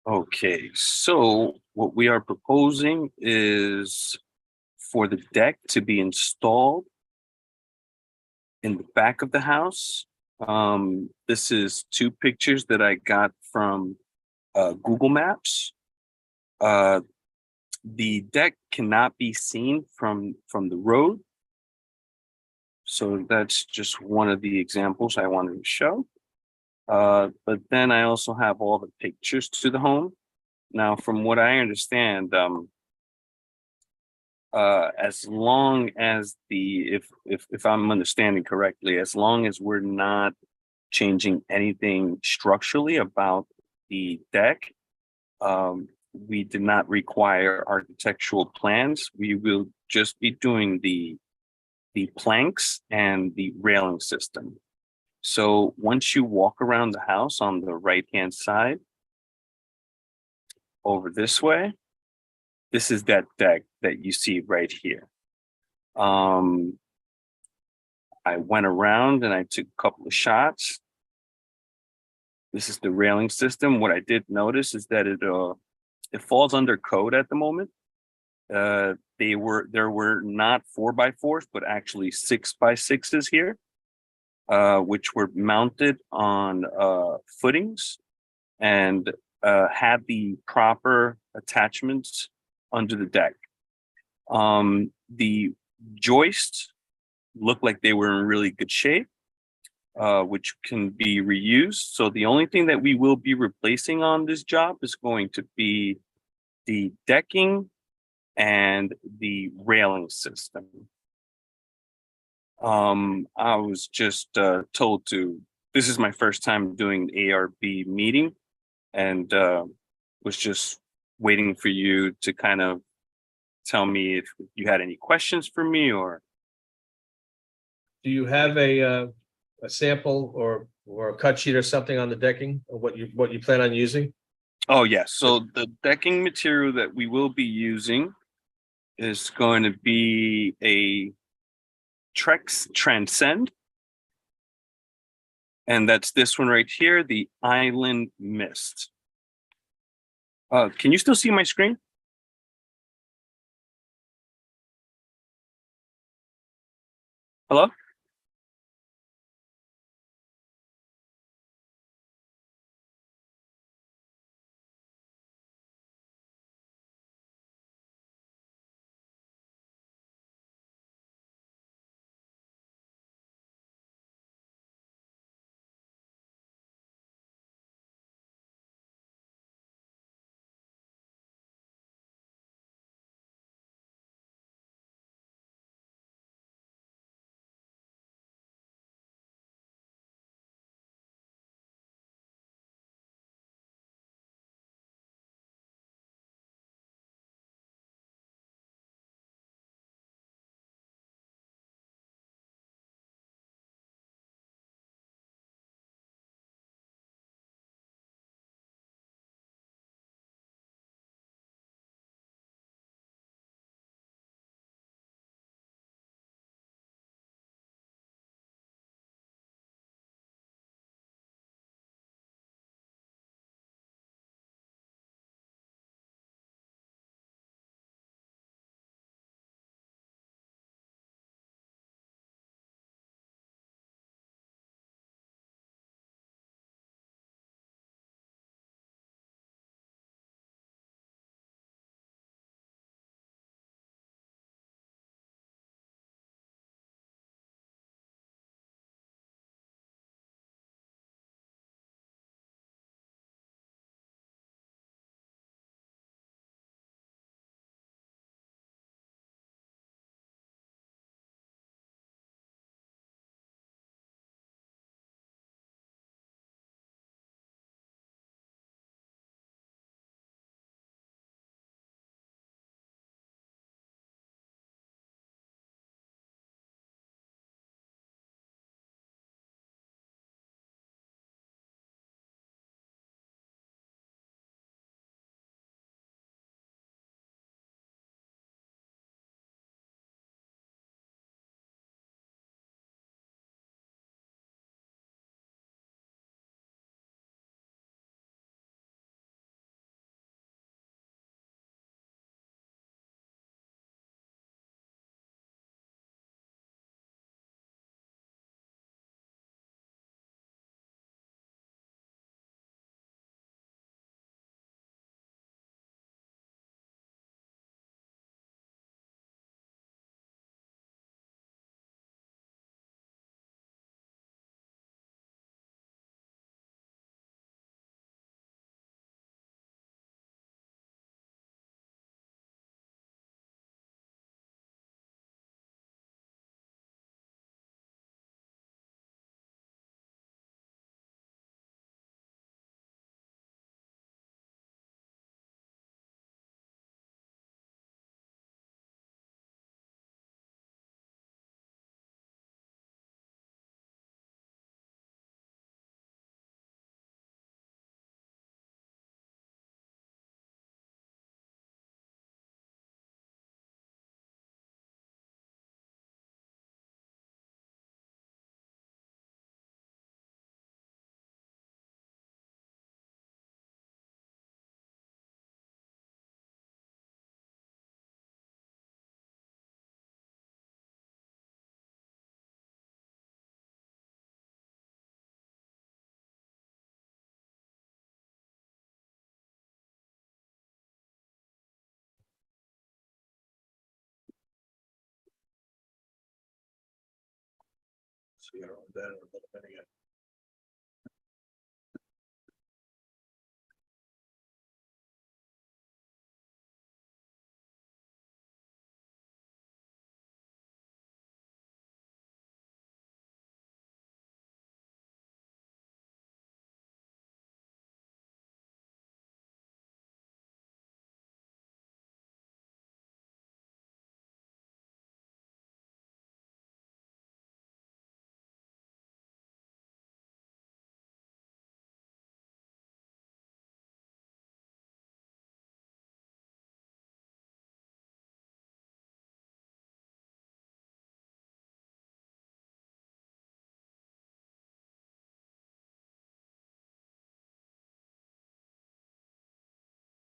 Okay, so what we are proposing is for the deck to be installed in the back of the house. This is two pictures that I got from Google Maps. The deck cannot be seen from the road. So that's just one of the examples I wanted to show. But then I also have all the pictures to the home. Now, from what I understand, as long as if I'm understanding correctly, as long as we're not changing anything structurally about the deck, we did not require architectural plans. We will just be doing the planks and the railing system. So once you walk around the house on the right-hand side, over this way, this is that deck that you see right here. I went around and I took a couple of shots. This is the railing system. What I did notice is that it falls under code at the moment. There were not 4x4s, but actually 6x6s here, which were mounted on footings and had the proper attachments under the deck. The joists looked like they were in really good shape, which can be reused. So the only thing that we will be replacing on this job is going to be the decking and the railing system. I was just told this is my first time doing an ARB meeting, and was just waiting for you to kind of tell me if you had any questions for me, or Do you have a sample or a cut sheet or something on the decking of what you plan on using? oh yes. So the decking material that we will be using is going to be a Trex Transcend. And that's this one right here, the Island Mist. Can you still see my screen? Hello?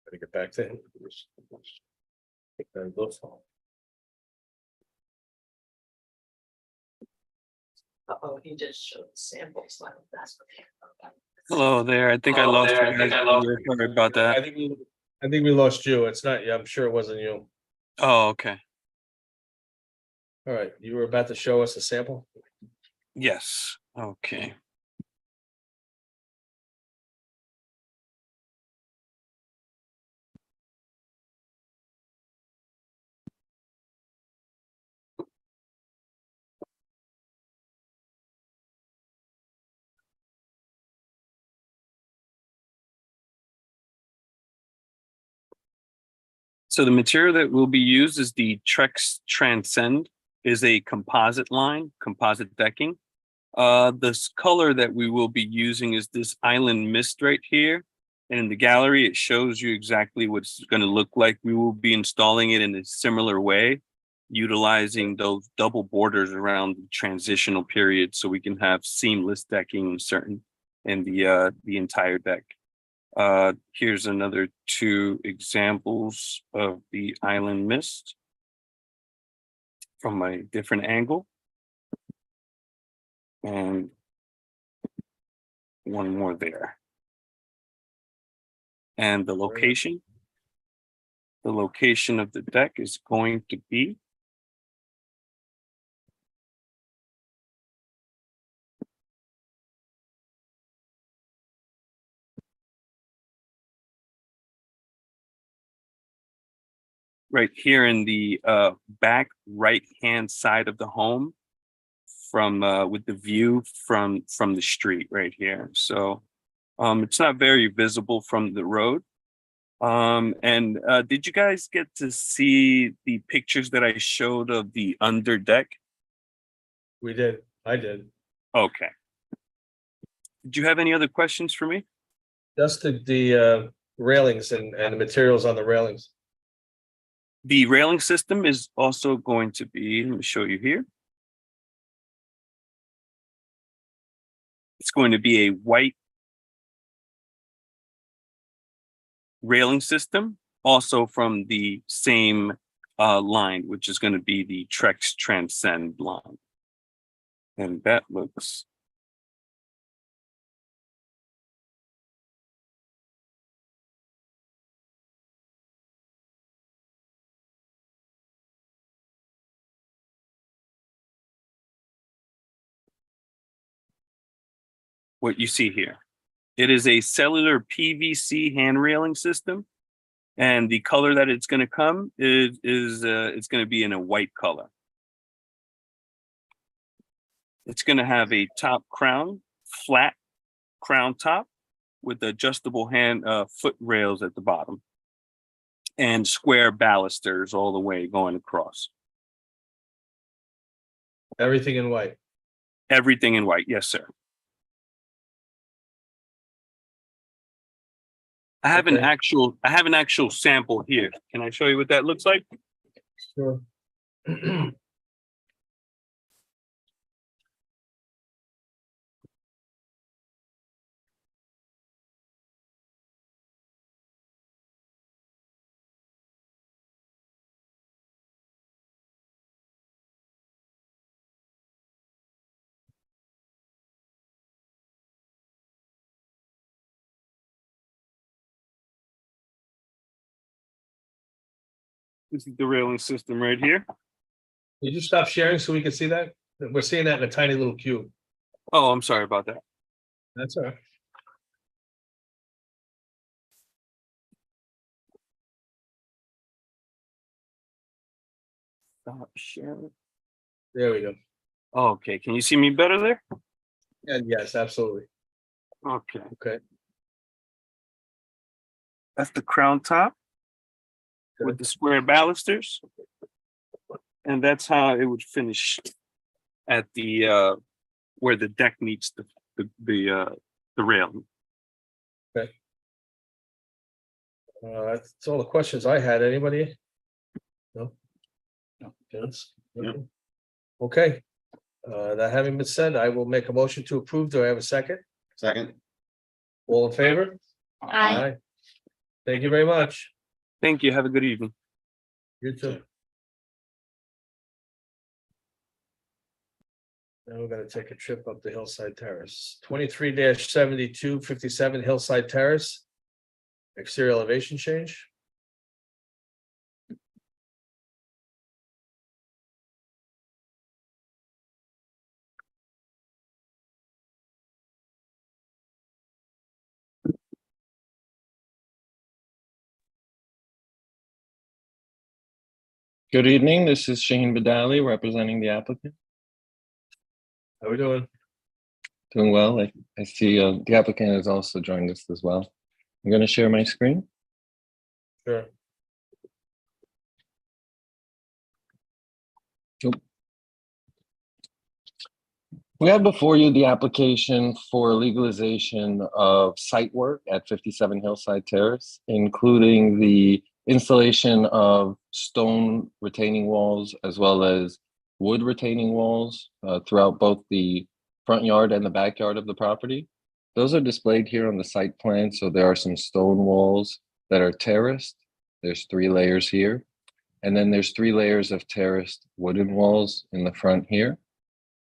Gotta get back to him. Uh-oh, he just showed samples. Like that's what Hello there. I think I Hello lost there, you I think guys. I lost- Sorry about that. I think we lost you. It's not you. I'm sure it wasn't you. Oh, okay. All right, you were about to show us a sample? Yes. Okay. So the material that will be used is the Trex Transcend, is a composite line, composite decking. This color that we will be using is this Island Mist right here. And in the gallery, it shows you exactly what it's going to look like. We will be installing it in a similar way, utilizing those double borders around the transitional period so we can have seamless decking in the entire deck. Here's another two examples of the Island Mist from a different angle. And one more there. And the location of the deck is going to be right here in the back right hand side of the home, from with the view from the street right here. So it's not very visible from the road. And did you guys get to see the pictures that I showed of the under deck? We did. I did. Okay. Did you have any other questions for me? Just the railings and the materials on the railings. The railing system is also going to be, let me show you here. It's going to be a white railing system, also from the same line, which is going to be the Trex Transcend line. And that looks what you see here. It is a cellular PVC hand railing system, and the color that it's going to come is it's going to be in a white color. It's going to have a top crown, flat crown top with adjustable hand foot rails at the bottom, and square balusters all the way going across. Everything in white. Everything in white, yes, sir. I have an actual sample here. Can I show you what that looks like? Sure. This is the railing system right here. Did you stop sharing so we could see that? We're seeing that in a tiny little cube. Oh, I'm sorry about that. That's all right. Stop sharing. There we go. Okay, can you see me better there? And yes, absolutely. Okay, Okay. that's the crown top with the square balusters. And that's how it would finish at the where the deck meets the rail. That's all the questions I had. Anybody? No? No. Vince? No. Okay. That having been said, I will make a motion to approve. Do I have a second? Second. All in favor? Aye. Thank you very much. Thank you. Have a good evening. You too. Now we're gonna take a trip up to Hillside Terrace, 23-72 57 Hillside Terrace. Exterior elevation change. Good evening, this is Shaheen Badali representing the applicant. How we doing? Doing well. I see the applicant has also joined us as well. I'm going to share my screen. Sure. We have before you the application for legalization of site work at 57 Hillside Terrace, including the installation of stone retaining walls as well as wood retaining walls throughout both the front yard and the backyard of the property. Those are displayed here on the site plan. So there are some stone walls that are terraced. There's 3 layers here. And then there's 3 layers of terraced wooden walls in the front here,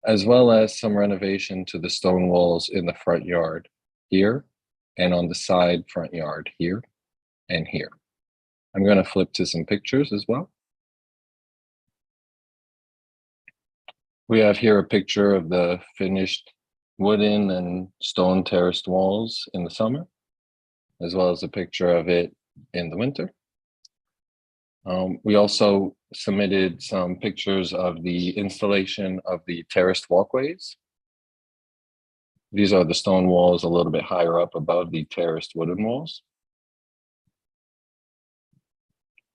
as well as some renovation to the stone walls in the front yard here and on the side front yard here and here. I'm going to flip to some pictures as well. We have here a picture of the finished wooden and stone terraced walls in the summer, as well as a picture of it in the winter. We also submitted some pictures of the installation of the terraced walkways. These are the stone walls a little bit higher up above the terraced wooden walls.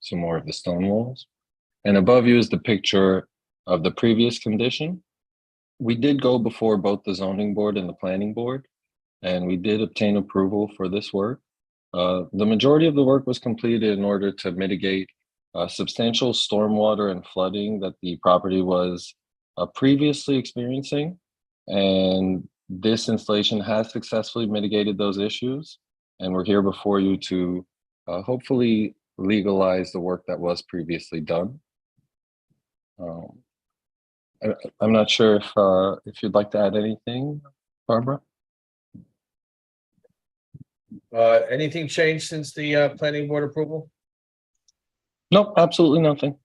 Some more of the stone walls. And above you is the picture of the previous condition. We did go before both the zoning board and the planning board, and we did obtain approval for this work. The majority of the work was completed in order to mitigate substantial stormwater and flooding that the property was previously experiencing. And this installation has successfully mitigated those issues. And we're here before you to hopefully legalize the work that was previously done. I'm not sure if you'd like to add anything, Barbara? Anything changed since the planning board approval? Nope, absolutely nothing.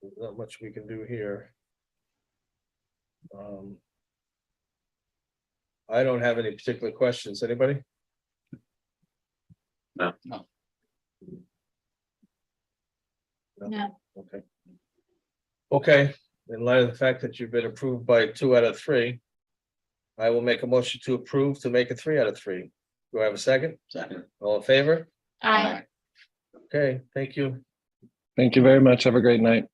There's not much we can do here. I don't have any particular questions. Anybody? No. No. No. Okay. Okay, in light of the fact that you've been approved by 2 out of 3, I will make a motion to approve to make it 3 out of 3. Do I have a second? Second. All in favor? Aye. Okay, thank you. Thank you very much. Have a great night.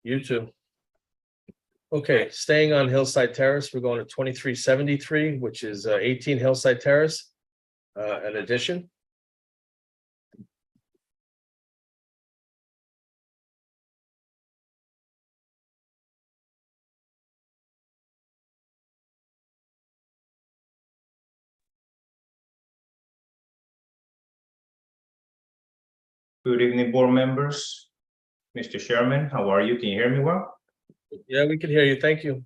You too. Okay, staying on Hillside Terrace, we're going to 2373, which is 18 Hillside Terrace, an addition. Good evening, board members. Mr. Chairman, how are you? Can you hear me well? Yeah, we can hear you. Thank you.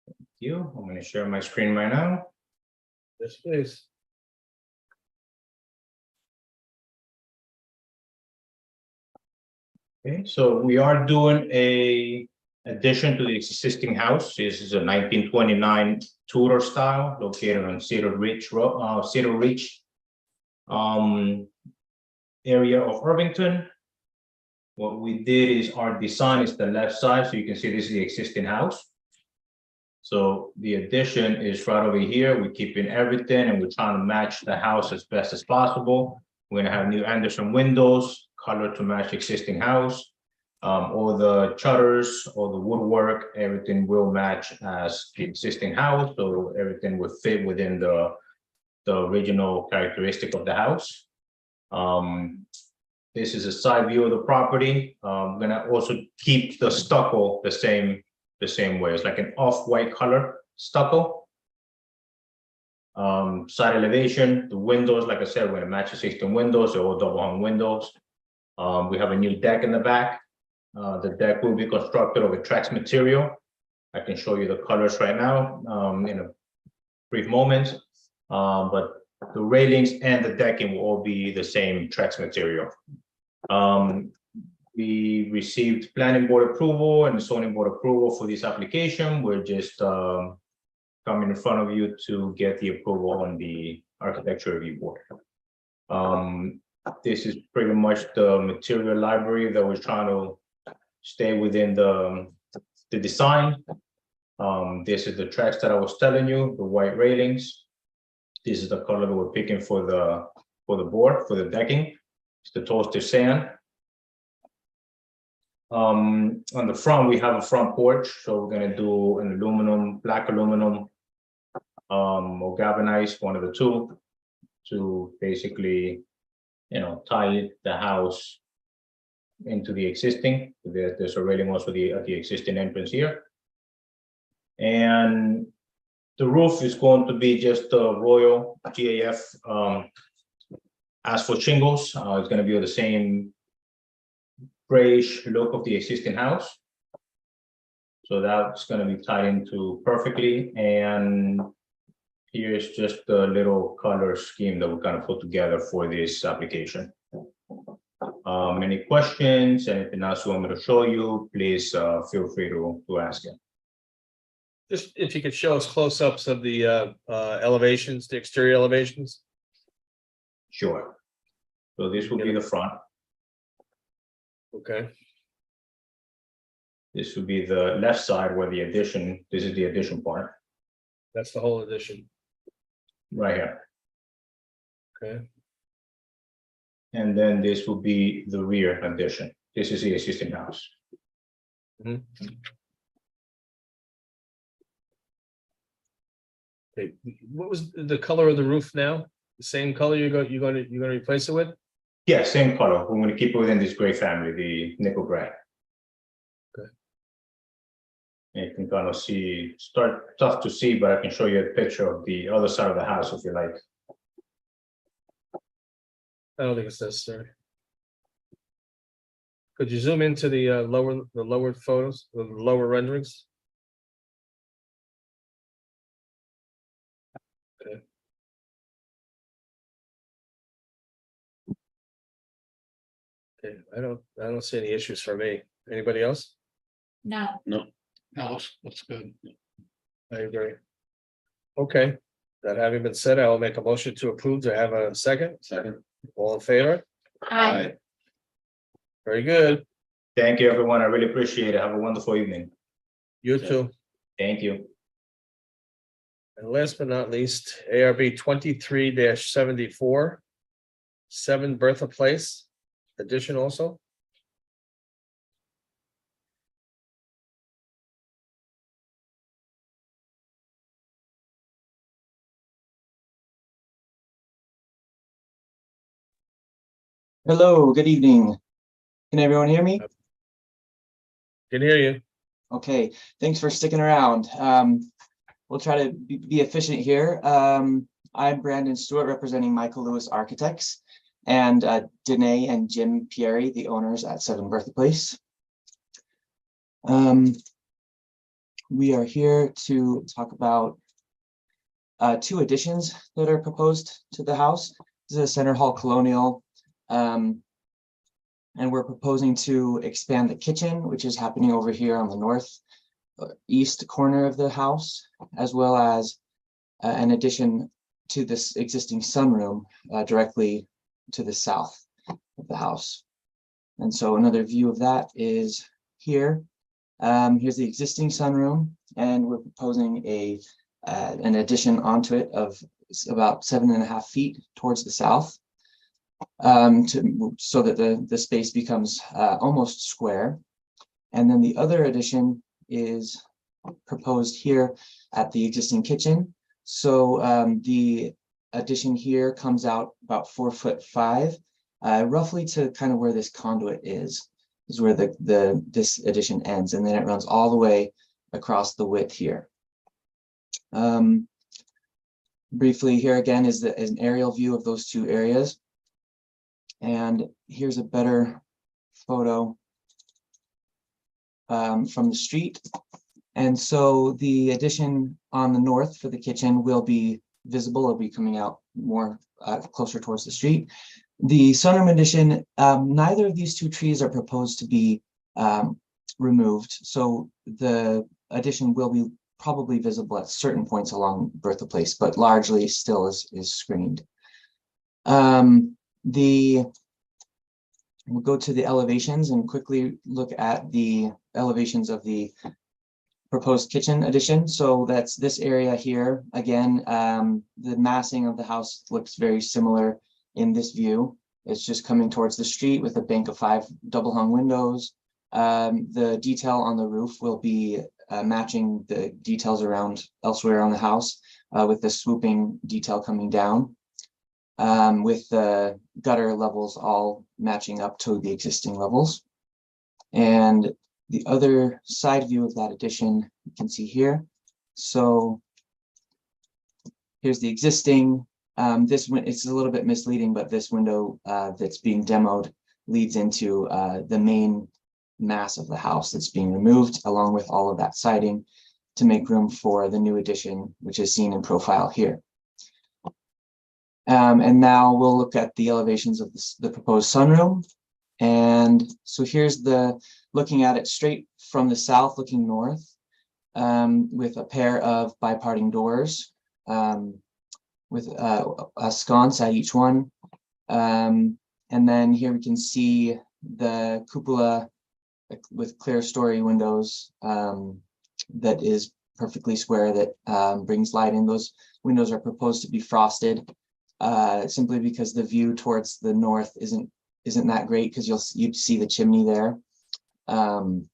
Thank you. I'm going to share my screen right now. Yes, please. Okay, so we are doing a addition to the existing house. This is a 1929 Tudor style located on Cedar Ridge area of Irvington. What we did is our design is the left side, so you can see this is the existing house. So the addition is right over here. We're keeping everything and we're trying to match the house as best as possible. We're gonna have new Anderson windows, color to match existing house. All the shutters, all the woodwork, everything will match as the existing house. So everything will fit within the original characteristic of the house. This is a side view of the property. I'm gonna also keep the stucco the same way. It's like an off-white color stucco. Side elevation, the windows, like I said, we're gonna match the 16 windows. They're all double hung windows. We have a new deck in the back. The deck will be constructed of a Trex material. I can show you the colors right now in a brief moment. But the railings and the decking will all be the same Trex material. We received planning board approval and zoning board approval for this application. We're just coming in front of you to get the approval on the architecture review board. This is pretty much the material library that we're trying to stay within the design. This is the Trex that I was telling you, the white railings. This is the color that we're picking for the board, for the decking. It's the toasted sand. On the front, we have a front porch, so we're gonna do an aluminum, black aluminum, or galvanized, one of the two, to basically, tie the house into the existing. There's a railing also at the existing entrance here. And the roof is going to be just a Royal GAF asphalt shingles. It's going to be the same grayish look of the existing house. So that's going to be tied into perfectly. And here's just the little color scheme that we're going to put together for this application. Any questions, anything else you want me to show you, please feel free to ask it. Just if you could show us close-ups of the elevations, the exterior elevations. Sure. So this will be the front. Okay. This would be the left side where the addition, this is the addition part. That's the whole addition. Right here. Okay. And then this will be the rear addition. This is the existing house. Mhm. Okay. What was the color of the roof now? The same color you're gonna replace it with? Yeah, same color. We're going to keep it within this gray family, the nickel gray. Okay. And you can kind of see, tough to see, but I can show you a picture of the other side of the house if you like. I don't think it's necessary. Could you zoom into the lower photos, the lower renderings? Okay. Okay, I don't see any issues for me. Anybody else? No. No, looks good. I agree. Okay, that having been said, I will make a motion to approve. To have a second. Second. All in favor? Aye. Very good. Thank you, everyone. I really appreciate it. Have a wonderful evening. You too. Thank you. And last but not least, ARB 23-74. 7 Bertha Place, addition also. Hello, good evening. Can everyone hear me? Can hear you. Okay, thanks for sticking around. We'll try to be efficient here. I'm Brandon Stewart, representing Michael Lewis Architects, and Danae and Jim Pieri, the owners at 7 Bertha Place. We are here to talk about 2 additions that are proposed to the house. This is a Center Hall Colonial. And we're proposing to expand the kitchen, which is happening over here on the north east corner of the house, as well as an addition to this existing sunroom directly to the south of the house. And so another view of that is here. Here's the existing sunroom, and we're proposing an addition onto it of about 7.5 feet towards the south, so that the space becomes almost square. And then the other addition is proposed here at the existing kitchen. So the addition here comes out about 4'5", roughly to kind of where this conduit is where this addition ends, and then it runs all the way across the width here. Briefly, here again is an aerial view of those two areas. And here's a better photo from the street. And so the addition on the north for the kitchen will be visible. It'll be coming out more closer towards the street. The sunroom addition, neither of these two trees are proposed to be removed. So the addition will be probably visible at certain points along Bertha Place, but largely still is screened. We'll go to the elevations and quickly look at the elevations of the proposed kitchen addition. So that's this area here. Again, the massing of the house looks very similar in this view. It's just coming towards the street with a bank of 5 double hung windows. The detail on the roof will be matching the details around elsewhere on the house, with the swooping detail coming down, with the gutter levels all matching up to the existing levels. And the other side view of that addition you can see here. So here's the existing. This one, it's a little bit misleading, but this window that's being demoed leads into the main mass of the house that's being removed, along with all of that siding to make room for the new addition, which is seen in profile here. And now we'll look at the elevations of the proposed sunroom. And so here's looking at it straight from the south, looking north, with a pair of biparting doors, with a sconce at each one. And then here we can see the cupola with clear story windows that is perfectly square, that brings light in. Those windows are proposed to be frosted, simply because the view towards the north isn't that great, because you'd see the chimney there. And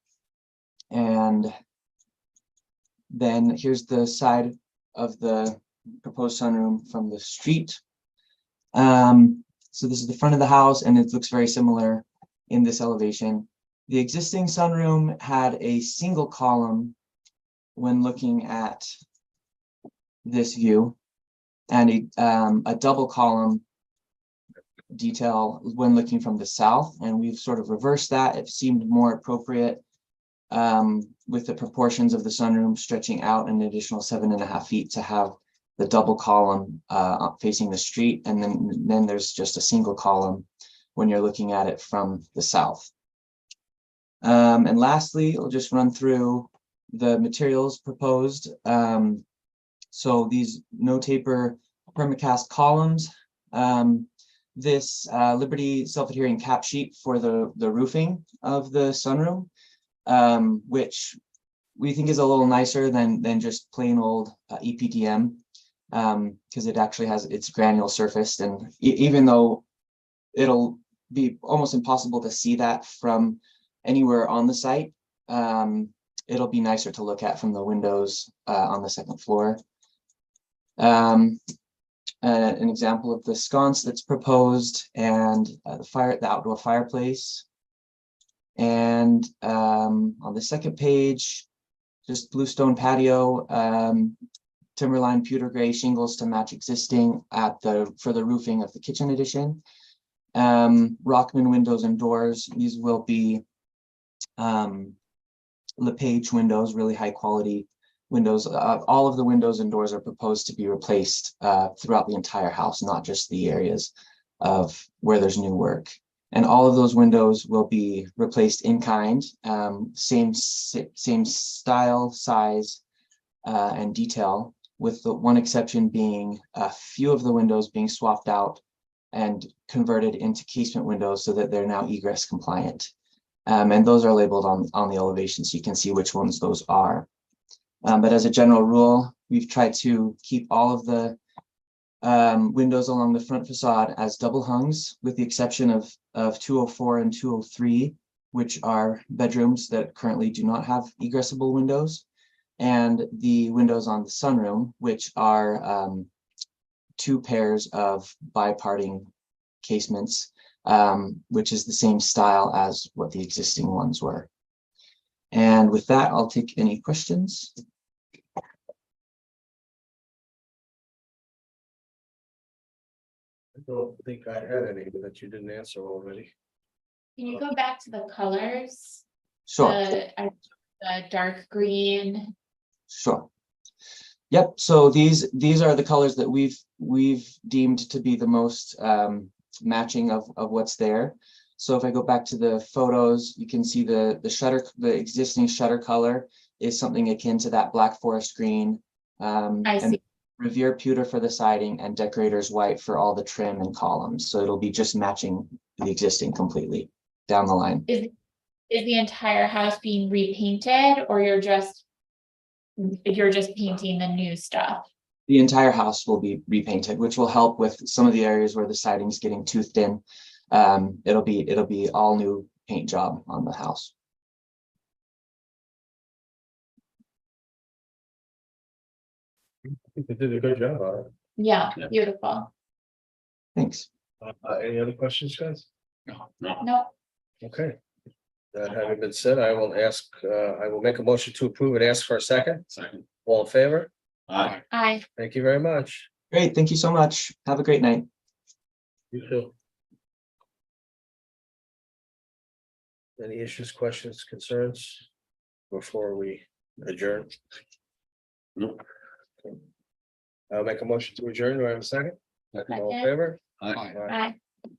then here's the side of the proposed sunroom from the street. So this is the front of the house, and it looks very similar in this elevation. The existing sunroom had a single column when looking at this view, and a double column detail when looking from the south, and we've sort of reversed that. It seemed more appropriate with the proportions of the sunroom stretching out an additional 7.5 feet to have the double column facing the street, and then there's just a single column when you're looking at it from the south. And lastly, I'll just run through the materials proposed. So these no taper permacast columns, this Liberty self-adhering cap sheet for the roofing of the sunroom, which we think is a little nicer than just plain old EPDM, because it actually has its granule surfaced, and even though it'll be almost impossible to see that from anywhere on the site, it'll be nicer to look at from the windows on the second floor. An example of the sconce that's proposed, and the outdoor fireplace. And on the second page, just bluestone patio, timberline pewter gray shingles to match existing for the roofing of the kitchen addition. Rockman windows and doors. These will be LePage windows, really high quality windows. All of the windows and doors are proposed to be replaced throughout the entire house, not just the areas of where there's new work. And all of those windows will be replaced in kind, same style, size, and detail, with the one exception being a few of the windows being swapped out and converted into casement windows so that they're now egress compliant. And those are labeled on the elevation, so you can see which ones those are. But as a general rule, we've tried to keep all of the windows along the front facade as double hungs, with the exception of 204 and 203, which are bedrooms that currently do not have egressable windows, and the windows on the sunroom, which are 2 pairs of biparting casements, which is the same style as what the existing ones were. And with that, I'll take any questions. I don't think I had any that you didn't answer already. Can you go back to the colors? Sure. The dark green. Sure. Yep. So these are the colors that we've deemed to be the most matching of what's there. So if I go back to the photos, you can see the existing shutter color is something akin to that black forest green. I see. Revere pewter for the siding and decorator's white for all the trim and columns. So it'll be just matching the existing completely down the line. Is the entire house being repainted, or you're just painting the new stuff? The entire house will be repainted, which will help with some of the areas where the siding's getting too thin. It'll be all new paint job on the house. I think they did a good job on it. Yeah, beautiful. Thanks. Any other questions, guys? No, Okay. That having been said, I will make a motion to approve and ask for a second. Second. All in favor? Aye. I, Thank you very much. Great. Thank you so much. Have a great night. You too. Any issues, questions, concerns before we adjourn? Nope. I'll make a motion to adjourn. Do I have a second? All in Second. favor? Aye. I.